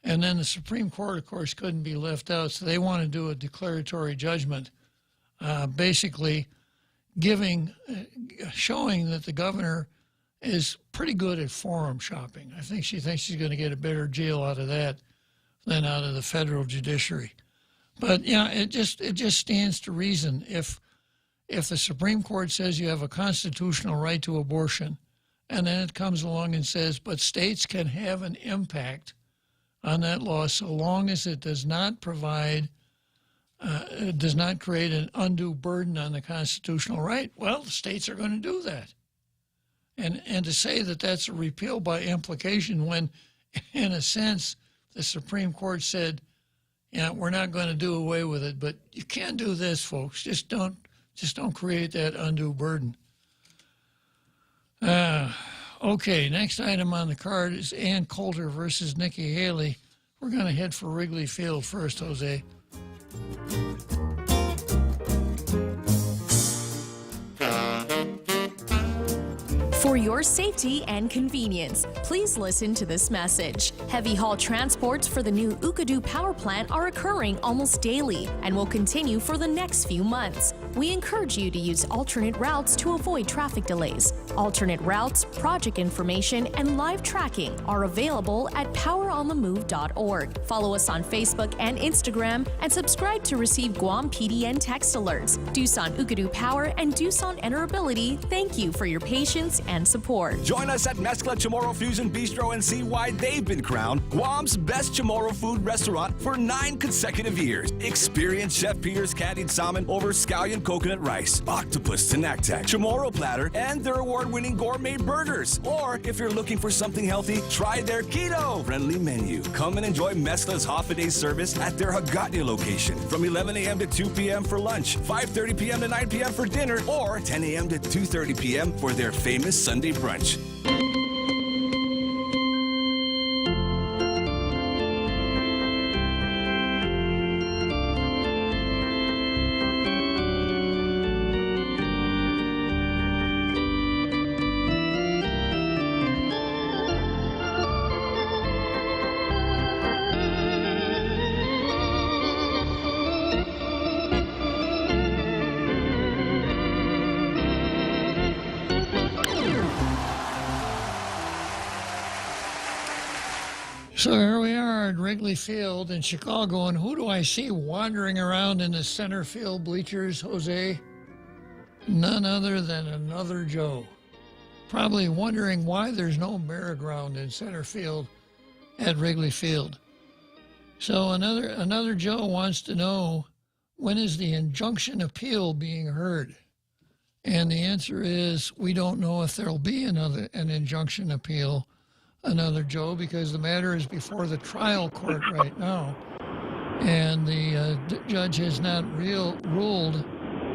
And then the Supreme Court, of course, couldn't be left out, so they want to do a declaratory judgment, basically showing that the governor is pretty good at forum shopping. I think she thinks she's going to get a better deal out of that than out of the federal judiciary. But yeah, it just stands to reason if the Supreme Court says you have a constitutional right to abortion, and then it comes along and says, but states can have an impact on that law so long as it does not provide, it does not create an undue burden on the constitutional right, well, the states are going to do that. And to say that that's a repeal by implication when, in a sense, the Supreme Court said, yeah, we're not going to do away with it, but you can do this, folks. Just don't create that undue burden. Okay, next item on the card is Ann Coulter versus Nikki Haley. We're going to head for Wrigley Field first, Jose. For your safety and convenience, please listen to this message. Heavy haul transports for the new Ukadu power plant are occurring almost daily and will continue for the next few months. We encourage you to use alternate routes to avoid traffic delays. Alternate routes, project information, and live tracking are available at poweronthemove.org. Follow us on Facebook and Instagram and subscribe to receive Guam PDN text alerts. Doosan Ukadu Power and Doosan Enterability thank you for your patience and support. Join us at Mezcla Chamorro Fusion Bistro and see why they've been crowned Guam's best Chamorro food restaurant for 9 consecutive years. Experience Chef Peter's candied salmon over scallion coconut rice, octopus tinactac, Chamorro platter, and their award-winning gourmet burgers. Or if you're looking for something healthy, try their keto-friendly menu. Come and enjoy Mezcla's half-a-day service at their Hagatnya location from 11 a.m. to 2 p.m. for lunch, 5:30 p.m. to 9 p.m. for dinner, or 10 a.m. to 2:30 p.m. for their famous Sunday brunch. So here we are at Wrigley Field in Chicago, and who do I see wandering around in the center field bleachers, Jose? None other than another Joe. Probably wondering why there's no merry-go-round in center field at Wrigley Field. So another Joe wants to know, when is the injunction appeal being heard? And the answer is, we don't know if there'll be an injunction appeal, another Joe, because the matter is before the trial court right now, and the judge has not ruled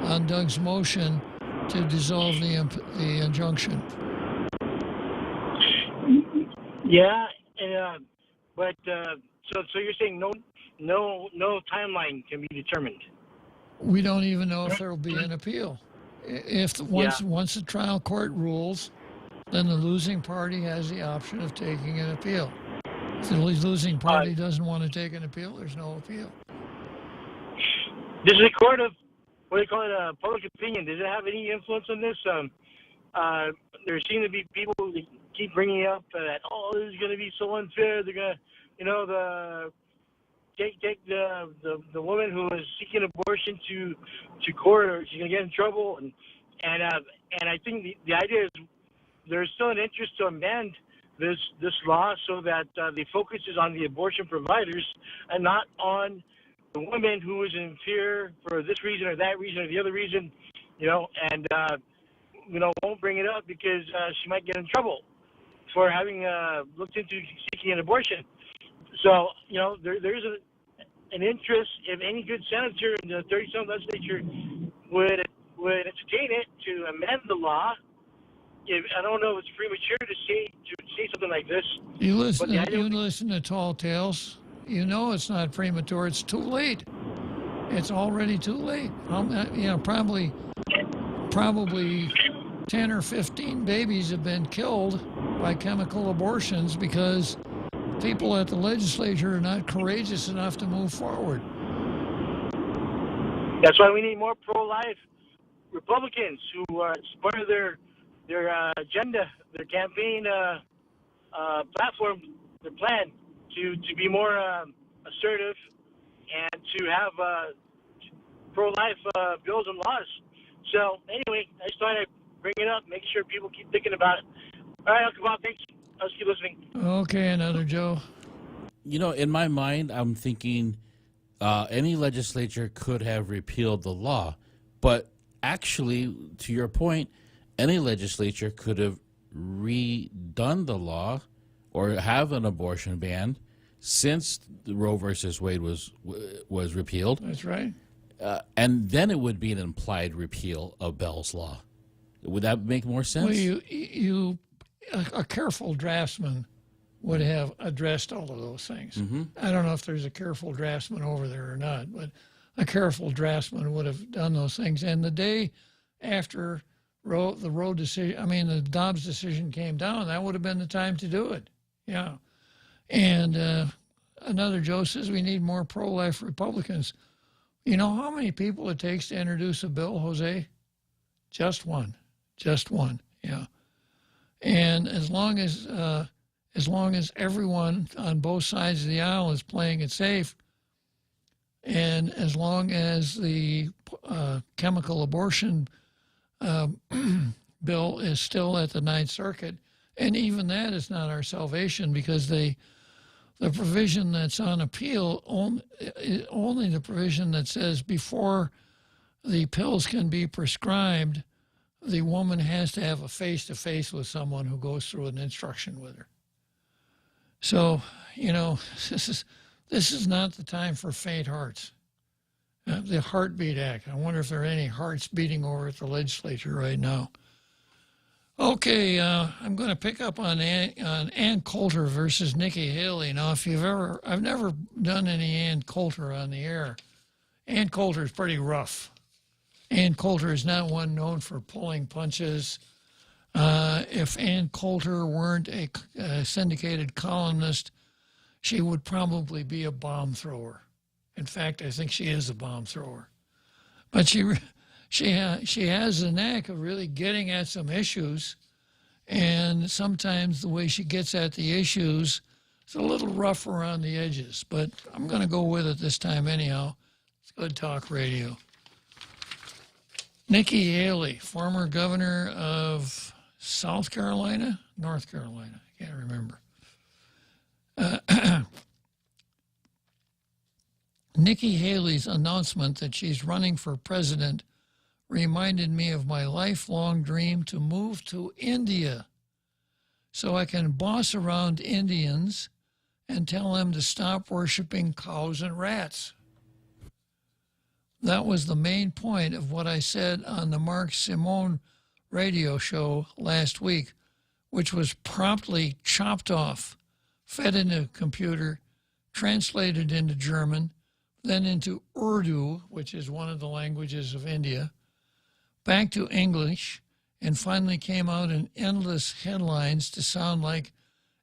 on Doug's motion to dissolve the injunction. Yeah, But so you're saying no timeline can be determined. We don't even know if there will be an appeal. If once the trial court rules, then the losing party has the option of taking an appeal. If the losing party doesn't want to take an appeal, there's no appeal. Does the court of, what do you call it, public opinion, does it have any influence on this? There seem to be people who keep bringing up that, this is going to be so unfair. They're going to, take the woman who is seeking abortion to court, or she's going to get in trouble. And I think the idea is there's still an interest to amend this law so that the focus is on the abortion providers and not on the woman who is in fear for this reason or that reason or the other reason, and won't bring it up because she might get in trouble for having looked into seeking an abortion. So, there is an interest, if any good senator in the 37th legislature would entertain it, to amend the law. I don't know if it's premature to say something like this. You listen to Tall Tales. You know it's not premature. It's too late. It's already too late. Probably 10 or 15 babies have been killed by chemical abortions because people at the legislature are not courageous enough to move forward. That's why we need more pro-life Republicans who are part of their agenda, their campaign platform, their plan to be more assertive and to have pro-life bills and laws. So anyway, I just thought I'd bring it up, make sure people keep thinking about it. All right, Uncle Bob, thanks. I'll just keep listening. Okay, another Joe. In my mind, I'm thinking any legislature could have repealed the law, but actually, to your point, any legislature could have redone the law or have an abortion ban since Roe versus Wade was repealed. That's right. And then it would be an implied repeal of Bell's law. Would that make more sense? Well, a careful draftsman would have addressed all of those things. Mm-hmm. I don't know if there's a careful draftsman over there or not, but a careful draftsman would have done those things. And the day after the Dobbs decision came down, that would have been the time to do it. Yeah. And another Joe says we need more pro-life Republicans. You know how many people it takes to introduce a bill, Jose? Just one. Yeah. And as long as everyone on both sides of the aisle is playing it safe, and as long as the chemical abortion bill is still at the Ninth Circuit, and even that is not our salvation, because the provision that's on appeal, only the provision that says before the pills can be prescribed, the woman has to have a face-to-face with someone who goes through an instruction with her. So, this is not the time for faint hearts. The Heartbeat Act. I wonder if there are any hearts beating over at the legislature right now. Okay, I'm going to pick up on Ann Coulter versus Nikki Haley. Now, I've never done any Ann Coulter on the air. Ann Coulter is pretty rough. Ann Coulter is not one known for pulling punches. If Ann Coulter weren't a syndicated columnist, she would probably be a bomb thrower. In fact, I think she is a bomb thrower. But she has the knack of really getting at some issues, and sometimes the way she gets at the issues is a little rough around the edges. But I'm going to go with it this time anyhow. It's good talk radio. Nikki Haley, former governor of South Carolina, North Carolina, I can't remember. Nikki Haley's announcement that she's running for president reminded me of my lifelong dream to move to India so I can boss around Indians and tell them to stop worshiping cows and rats. That was the main point of what I said on the Mark Simone radio show last week, which was promptly chopped off fed into a computer, translated into German, then into Urdu, which is one of the languages of India, back to English, and finally came out in endless headlines to sound like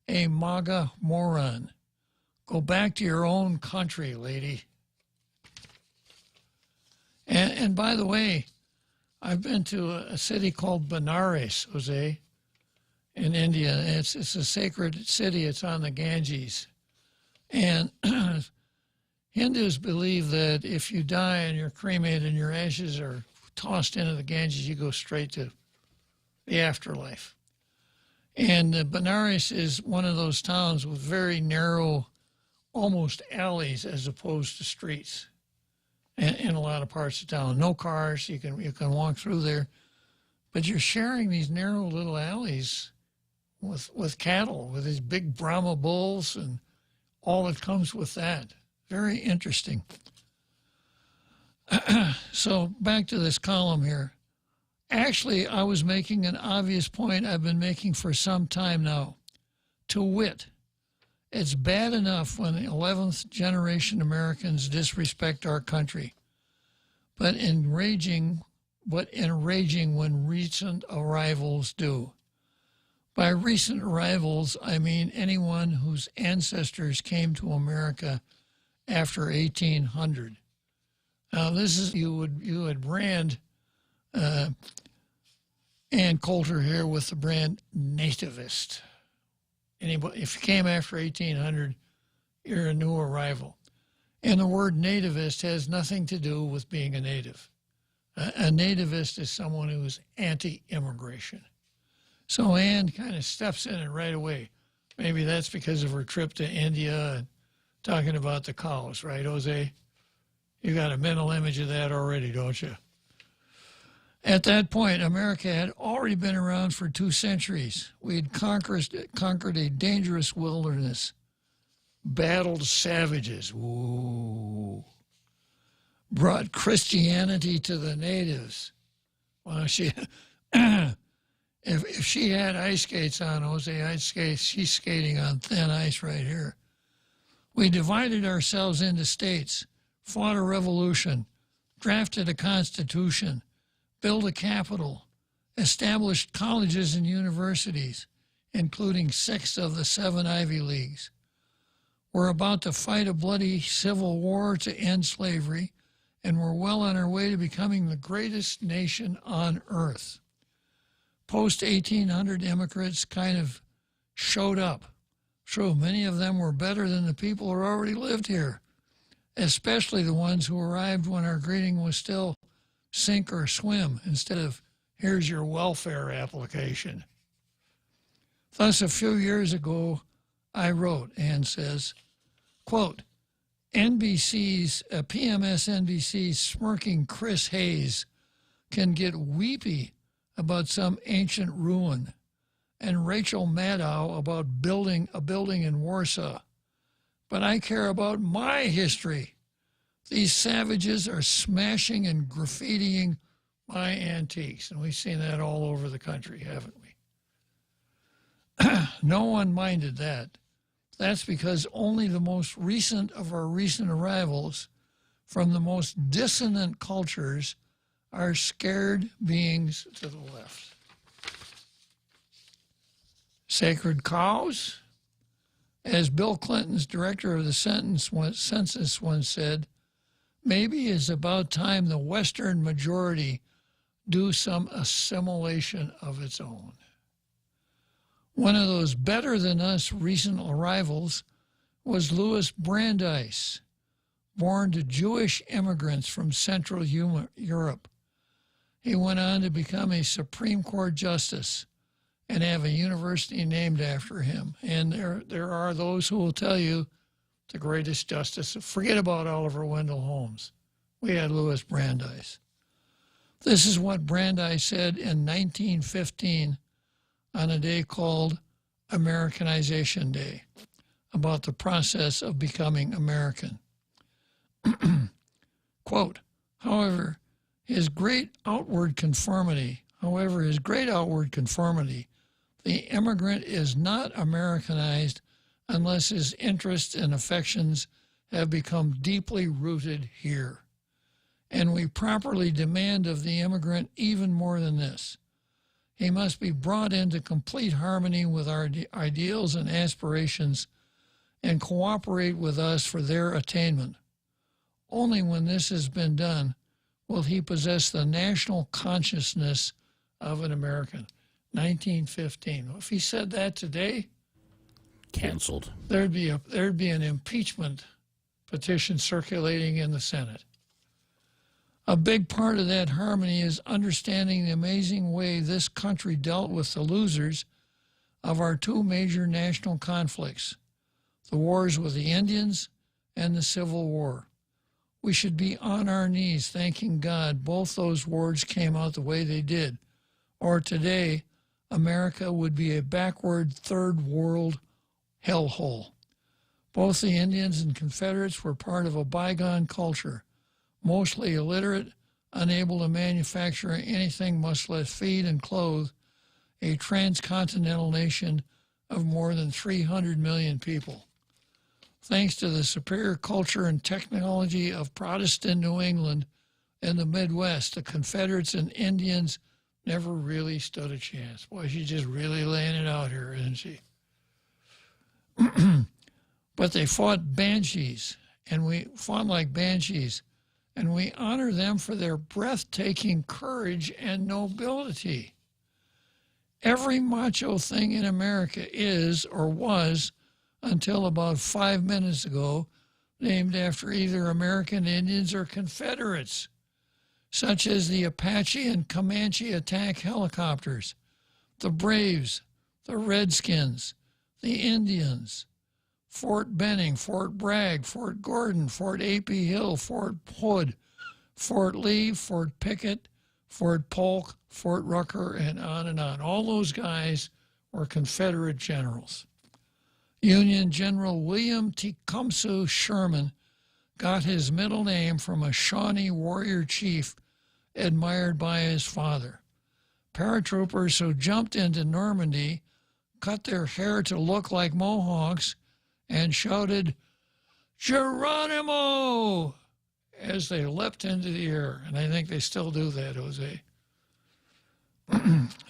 a MAGA moron. Go back to your own country, lady. And by the way, I've been to a city called Benares, Jose, in India. It's a sacred city. It's on the Ganges. And Hindus believe that if you die and you're cremated and your ashes are tossed into the Ganges, you go straight to the afterlife. And Benares is one of those towns with very narrow, almost alleys as opposed to streets in a lot of parts of town. No cars, you can walk through there, but you're sharing these narrow little alleys with cattle, with these big Brahma bulls and all that comes with that. Very interesting. So back to this column here. Actually, I was making an obvious point I've been making for some time now. To wit, it's bad enough when the 11th generation Americans disrespect our country, but enraging when recent arrivals do. By recent arrivals, I mean anyone whose ancestors came to America after 1800. Now, this is you would brand Ann Coulter here with the brand nativist. Anybody, if you came after 1800, you're a new arrival. And the word nativist has nothing to do with being a native. A nativist is someone who is anti-immigration. So Ann kind of steps in it right away. Maybe that's because of her trip to India and talking about the cows, right, Jose? You got a mental image of that already, don't you? At that point, America had already been around for 2 centuries. We had conquered a dangerous wilderness, battled savages, brought Christianity to the natives. Well, if she had ice skates on, Jose, I'd skate. She's skating on thin ice right here. We divided ourselves into states, fought a revolution, drafted a constitution, built a capital, established colleges and universities, including 6 of the 7 Ivy Leagues. We're about to fight a bloody civil war to end slavery, and we're well on our way to becoming the greatest nation on earth. Post-1800 immigrants kind of showed up. True, many of them were better than the people who already lived here, especially the ones who arrived when our greeting was still sink or swim instead of here's your welfare application. Thus, a few years ago, I wrote, Ann says, quote, PMS NBC's smirking Chris Hayes can get weepy about some ancient ruin, and Rachel Maddow about building a building in Warsaw. But I care about my history. These savages are smashing and graffitiing my antiques, and we've seen that all over the country, haven't we? No one minded that. That's because only the most recent of our recent arrivals from the most dissonant cultures are scared beings to the left. Sacred cows? As Bill Clinton's director of the census once said, maybe it's about time the Western majority do some assimilation of its own. One of those better-than-us recent arrivals was Louis Brandeis, born to Jewish immigrants from Central Europe. He went on to become a Supreme Court justice and have a university named after him. And there are those who will tell you the greatest justice. Forget about Oliver Wendell Holmes. We had Louis Brandeis. This is what Brandeis said in 1915 on a day called Americanization Day about the process of becoming American. Quote, however, his great outward conformity, the immigrant is not Americanized unless his interests and affections have become deeply rooted here. And we properly demand of the immigrant even more than this. He must be brought into complete harmony with our ideals and aspirations and cooperate with us for their attainment. Only when this has been done will he possess the national consciousness of an American. 1915. If he said that today, canceled. There'd be an impeachment petition circulating in the Senate. A big part of that harmony is understanding the amazing way this country dealt with the losers of our two major national conflicts, the wars with the Indians and the Civil War. We should be on our knees thanking God both those wars came out the way they did, or today America would be a backward third world hellhole. Both the Indians and Confederates were part of a bygone culture, mostly illiterate, unable to manufacture anything much less feed and clothe a transcontinental nation of more than 300 million people. Thanks to the superior culture and technology of Protestant New England and the Midwest, the Confederates and Indians never really stood a chance. Boy, she's just really laying it out here, isn't she? But they fought banshees, and we fought like banshees, and we honor them for their breathtaking courage and nobility. Every macho thing in America is, or was, until about 5 minutes ago, named after either American Indians or Confederates, such as the Apache and Comanche attack helicopters, the Braves, the Redskins, the Indians, Fort Benning, Fort Bragg, Fort Gordon, Fort A.P. Hill, Fort Hood, Fort Lee, Fort Pickett, Fort Polk, Fort Rucker, and on and on. All those guys were Confederate generals. Union General William Tecumseh Sherman got his middle name from a Shawnee warrior chief admired by his father. Paratroopers who jumped into Normandy cut their hair to look like mohawks and shouted, "Geronimo!" as they leapt into the air. And I think they still do that, Jose.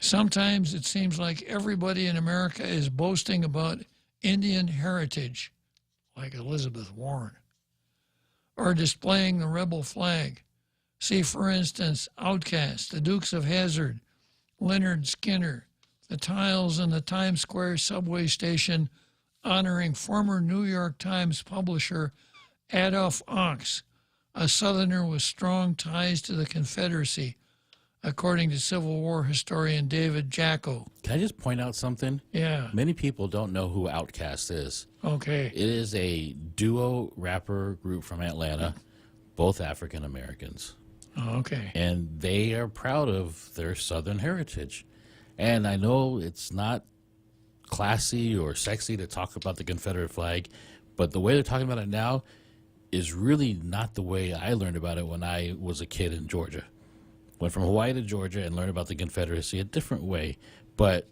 Sometimes it seems like everybody in America is boasting about Indian heritage, like Elizabeth Warren, or displaying the rebel flag. See, for instance, Outcast, the Dukes of Hazzard, Leonard Skinner, the tiles in the Times Square subway station honoring former New York Times publisher Adolph Ox, a Southerner with strong ties to the Confederacy, according to Civil War historian David Jacko. Can I just point out something? Yeah. Many people don't know who Outkast is. Okay. It is a duo rapper group from Atlanta, both African Americans. Oh, okay. And they are proud of their Southern heritage. And I know it's not classy or sexy to talk about the Confederate flag, but the way they're talking about it now is really not the way I learned about it when I was a kid in Georgia. Went from Hawaii to Georgia and learned about the Confederacy a different way. But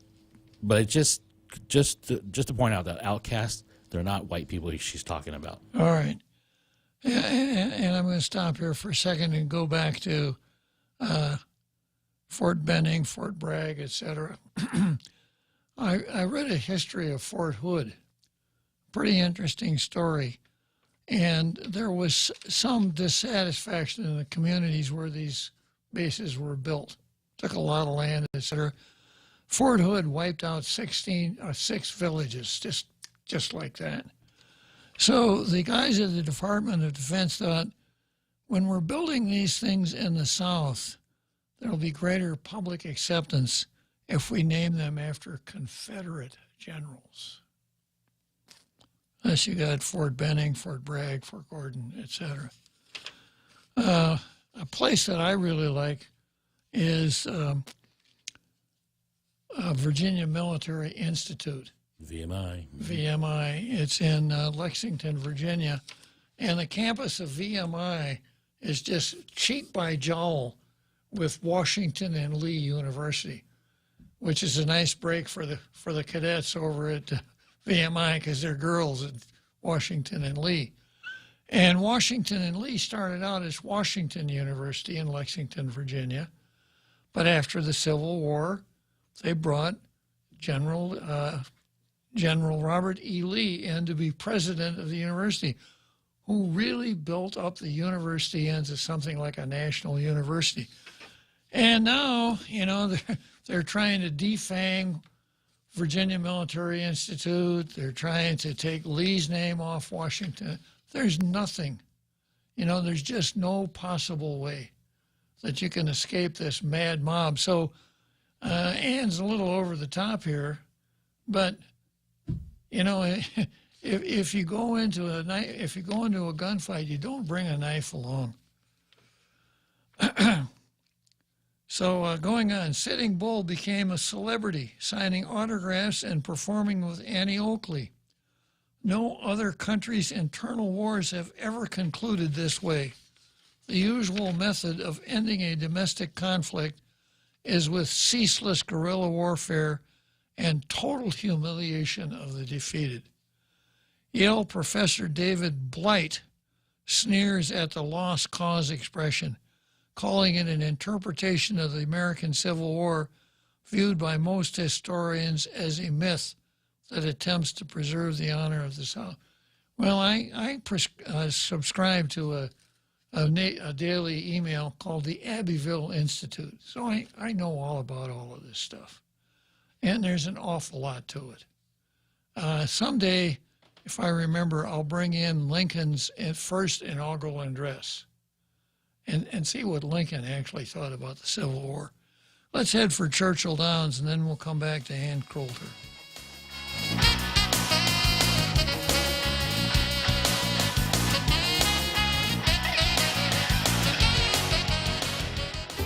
it just to point out that Outcast, they're not white people she's talking about. All right. And I'm going to stop here for a second and go back to Fort Benning, Fort Bragg, etc. I read a history of Fort Hood. Pretty interesting story. And there was some dissatisfaction in the communities where these bases were built. Took a lot of land, etc. Fort Hood wiped out 6 villages, just like that. So the guys at the Department of Defense thought, when we're building these things in the South, there'll be greater public acceptance if we name them after Confederate generals. Thus you got Fort Benning, Fort Bragg, Fort Gordon, etc. A place that I really like is Virginia Military Institute. VMI. VMI. It's in Lexington, Virginia. And the campus of VMI is just cheek by jowl with Washington and Lee University, which is a nice break for the cadets over at VMI because they're girls at Washington and Lee. And Washington and Lee started out as Washington University in Lexington, Virginia. But after the Civil War, they brought General Robert E. Lee in to be president of the university, who really built up the university into something like a national university. And now, you know, they're trying to defang Virginia Military Institute. They're trying to take Lee's name off Washington. There's nothing, you know, there's just no possible way that you can escape this mad mob. So Ann's a little over the top here, but you know, if you go into a gunfight, you don't bring a knife along. So going on, Sitting Bull became a celebrity, signing autographs and performing with Annie Oakley. No other country's internal wars have ever concluded this way. The usual method of ending a domestic conflict is with ceaseless guerrilla warfare and total humiliation of the defeated. Yale professor David Blight sneers at the lost cause expression, calling it an interpretation of the American Civil War viewed by most historians as a myth that attempts to preserve the honor of the South. Well, I subscribe to a daily email called the Abbeville Institute, so I know all about all of this stuff. And there's an awful lot to it. Someday, if I remember, I'll bring in Lincoln's first inaugural address and see what Lincoln actually thought about the Civil War. Let's head for Churchill Downs, and then we'll come back to Ann Coulter.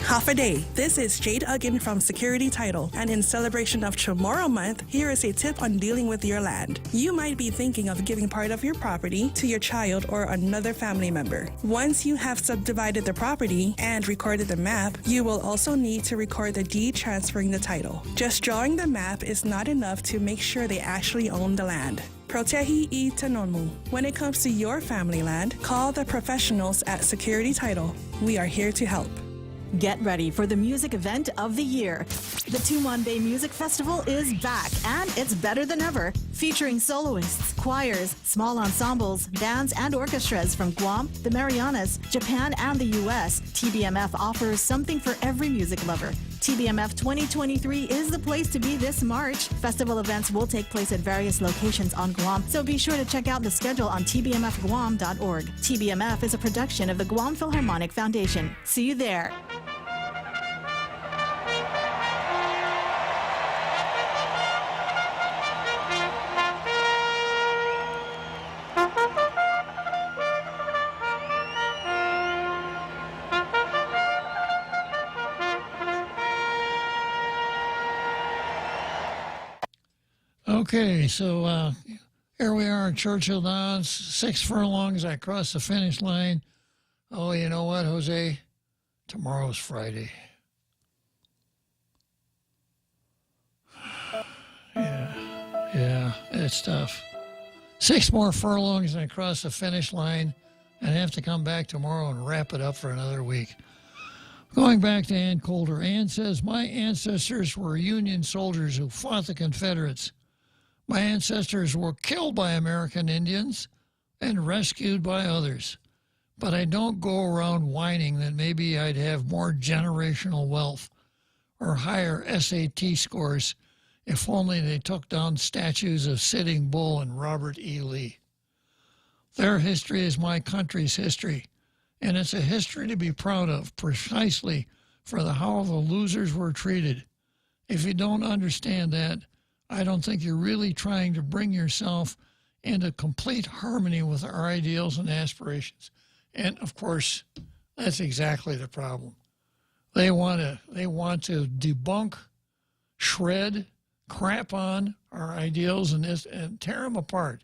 Half a day. This is Jade Uggan from Security Title, and in celebration of Tomorrow Month, here is a tip on dealing with your land. You might be thinking of giving part of your property to your child or another family member. Once you have subdivided the property and recorded the map, you will also need to record the deed transferring the title. Just drawing the map is not enough to make sure they actually own the land. Protehi I Tanonmu. When it comes to your family land, call the professionals at Security Title. We are here to help. Get ready for the music event of the year. The Tumon Bay Music Festival is back, and it's better than ever. Featuring soloists, choirs, small ensembles, bands, and orchestras from Guam, the Marianas, Japan, and the U.S., TBMF offers something for every music lover. TBMF 2023 is the place to be this March. Festival events will take place at various locations on Guam, so be sure to check out the schedule on tbmfguam.org. TBMF is a production of the Guam Philharmonic Foundation. See you there. Okay, so here we are in Churchill Downs, 6 furlongs. I crossed the finish line. Oh, you know what, Jose? Tomorrow's Friday. Yeah, it's tough. 6 more furlongs and I cross the finish line and have to come back tomorrow and wrap it up for another week. Going back to Ann Coulter, Ann says, my ancestors were Union soldiers who fought the Confederates. My ancestors were killed by American Indians and rescued by others. But I don't go around whining that maybe I'd have more generational wealth or higher SAT scores if only they took down statues of Sitting Bull and Robert E. Lee. Their history is my country's history, and it's a history to be proud of precisely for how the losers were treated. If you don't understand that, I don't think you're really trying to bring yourself into complete harmony with our ideals and aspirations. And of course, that's exactly the problem. They want to debunk, shred, crap on our ideals and tear them apart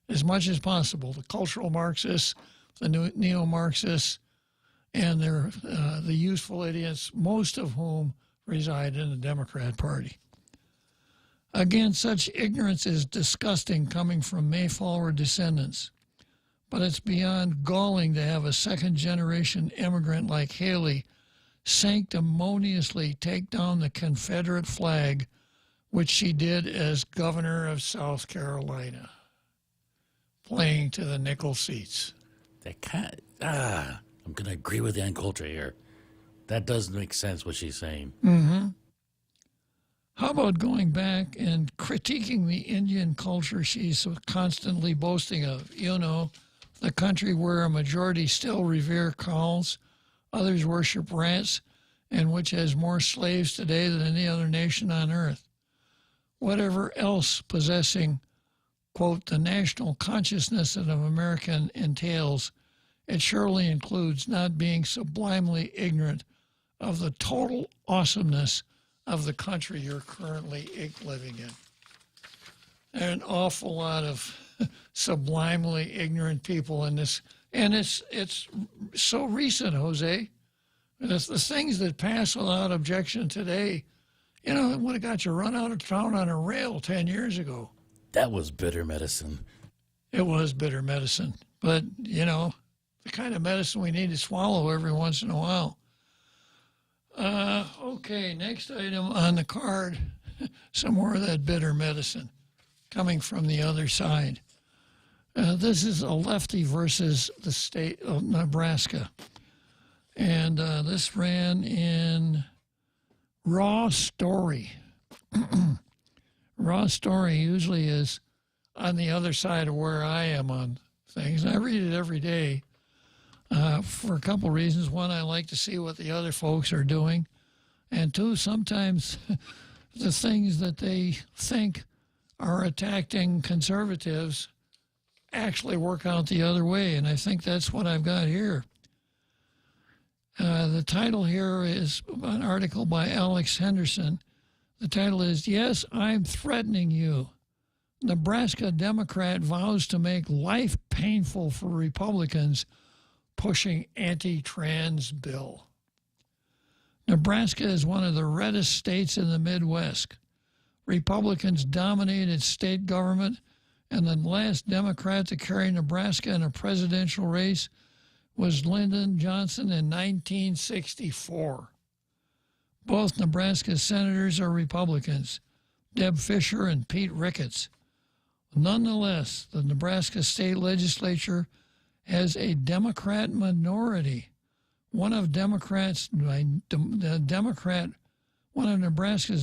as much as possible. The cultural Marxists, the neo-Marxists, and the useful idiots, most of whom reside in the Democrat Party. Again, such ignorance is disgusting coming from Mayflower descendants. But it's beyond galling to have a second-generation immigrant like Haley sanctimoniously take down the Confederate flag, which she did as governor of South Carolina, playing to the nickel seats. I'm going to agree with Ann Coulter here. That does make sense what she's saying. Mm-hmm. How about going back and critiquing the Indian culture she's constantly boasting of? You know, the country where a majority still revere cows, others worship rats, and which has more slaves today than any other nation on earth. Whatever else possessing, quote, the national consciousness of an American entails, it surely includes not being sublimely ignorant of the total awesomeness of the country you're currently living in. There are an awful lot of sublimely ignorant people in this, and it's so recent, Jose. It's the things that pass without objection today. You know, it would have got you run out of town on a rail 10 years ago. That was bitter medicine. It was bitter medicine. But, you know, the kind of medicine we need to swallow every once in a while. Okay, next item on the card, some more of that bitter medicine coming from the other side. This is a lefty versus the state of Nebraska. And this ran in Raw Story. Raw Story usually is on the other side of where I am on things. I read it every day for a couple reasons. One, I like to see what the other folks are doing. And two, sometimes the things that they think are attacking conservatives actually work out the other way. And I think that's what I've got here. The title here is an article by Alex Henderson. The title is, Yes, I'm Threatening You. Nebraska Democrat vows to make life painful for Republicans pushing anti-trans bill. Nebraska is one of the reddest states in the Midwest. Republicans dominated state government, and the last Democrat to carry Nebraska in a presidential race was Lyndon Johnson in 1964. Both Nebraska's senators are Republicans, Deb Fischer and Pete Ricketts. Nonetheless, the Nebraska state legislature has a Democrat minority. One of Nebraska's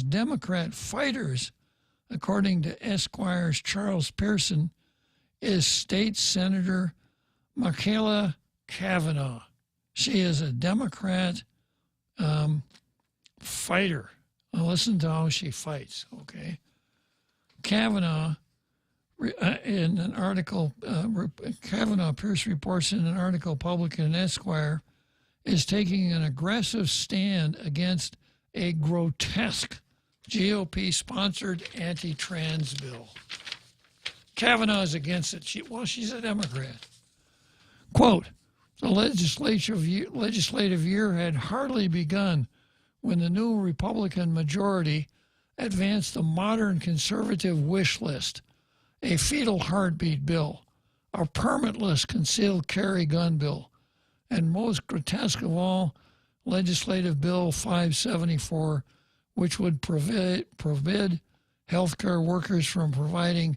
Democrat fighters, according to Esquire's Charles Pearson, is State Senator Michaela Kavanaugh. She is a Democrat fighter. Now listen to how she fights, okay? Kavanaugh, in an article, Kavanaugh Pierce reports in an article published in Esquire, is taking an aggressive stand against a grotesque GOP-sponsored anti-trans bill. Kavanaugh is against it. She's a Democrat. Quote, the legislative year had hardly begun when the new Republican majority advanced the modern conservative wish list, a fetal heartbeat bill, a permitless concealed carry gun bill, and most grotesque of all, Legislative Bill 574, which would forbid healthcare workers from providing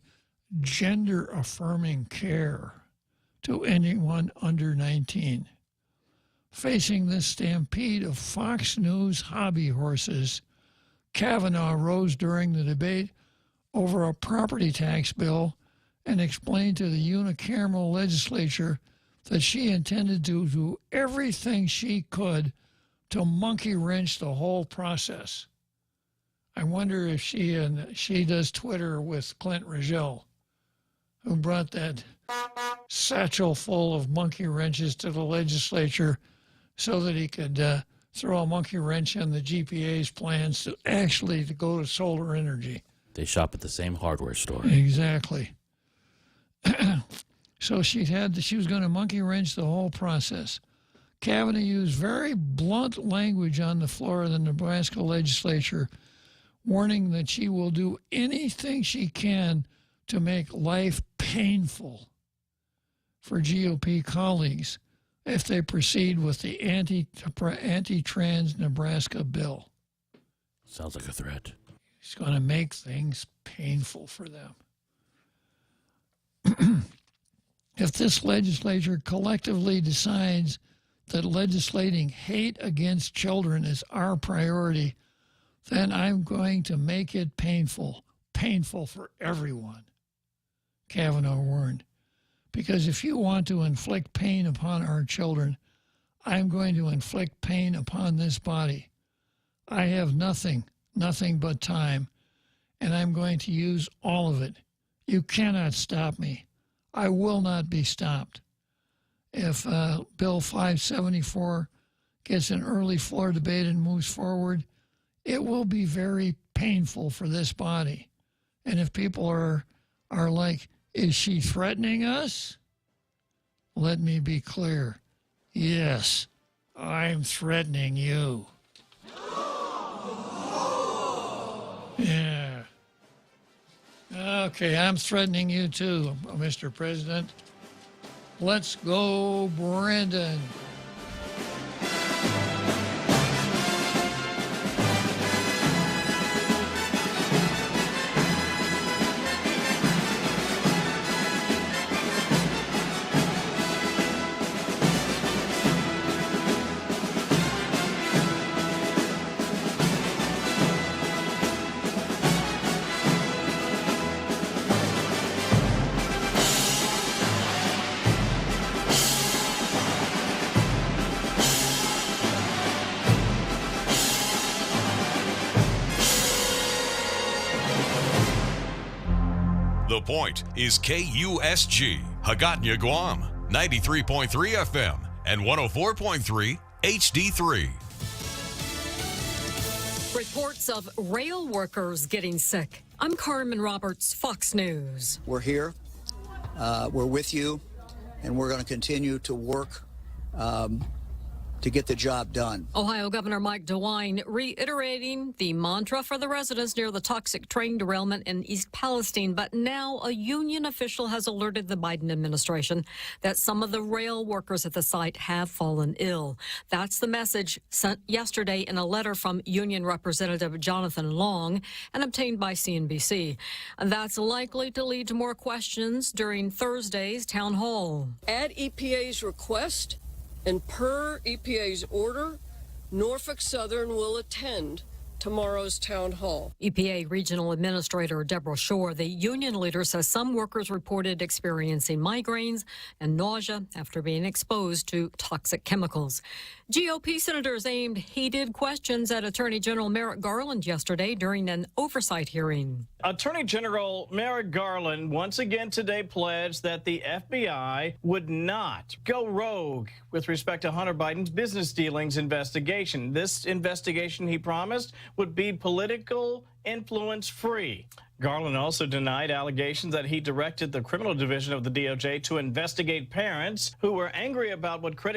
gender-affirming care to anyone under 19. Facing this stampede of Fox News hobby horses, Kavanaugh rose during the debate over a property tax bill and explained to the unicameral legislature that she intended to do everything she could to monkey wrench the whole process. I wonder if she does Twitter with Clint Rigel, who brought that satchel full of monkey wrenches to the legislature so that he could throw a monkey wrench in the GPA's plans to go to solar energy. They shop at the same hardware store. Exactly. So she was going to monkey wrench the whole process. Kavanaugh used very blunt language on the floor of the Nebraska legislature warning that she will do anything she can to make life painful for GOP colleagues if they proceed with the anti-trans Nebraska bill. Sounds like a threat. It's going to make things painful for them. If this legislature collectively decides that legislating hate against children is our priority, then I'm going to make it painful for everyone, Kavanaugh warned. Because if you want to inflict pain upon our children, I'm going to inflict pain upon this body. I have nothing but time, and I'm going to use all of it. You cannot stop me. I will not be stopped. If Bill 574 gets an early floor debate and moves forward, it will be very painful for this body. And if people are like, is she threatening us? Let me be clear. Yes, I'm threatening you. Yeah. Okay, I'm threatening you too, Mr. President. Let's go, Brandon. The Point is KUSG, Hagatna, Guam, 93.3 FM and 104.3 HD3. Reports of rail workers getting sick. I'm Carmen Roberts, Fox News. We're here, we're with you, and we're going to continue to work to get the job done. Ohio Governor Mike DeWine reiterating the mantra for the residents near the toxic train derailment in East Palestine. But now a union official has alerted the Biden administration that some of the rail workers at the site have fallen ill. That's the message sent yesterday in a letter from Union Representative Jonathan Long and obtained by CNBC. And that's likely to lead to more questions during Thursday's town hall. At EPA's request, and per EPA's order, Norfolk Southern will attend tomorrow's town hall. EPA Regional Administrator Deborah Shore, the union leader, says some workers reported experiencing migraines and nausea after being exposed to toxic chemicals. GOP senators aimed heated questions at Attorney General Merrick Garland yesterday during an oversight hearing. Attorney General Merrick Garland once again today pledged that the FBI would not go rogue with respect to Hunter Biden's business dealings investigation. This investigation, he promised, would be political influence free. Garland also denied allegations that he directed the criminal division of the DOJ to investigate parents who were angry about what critics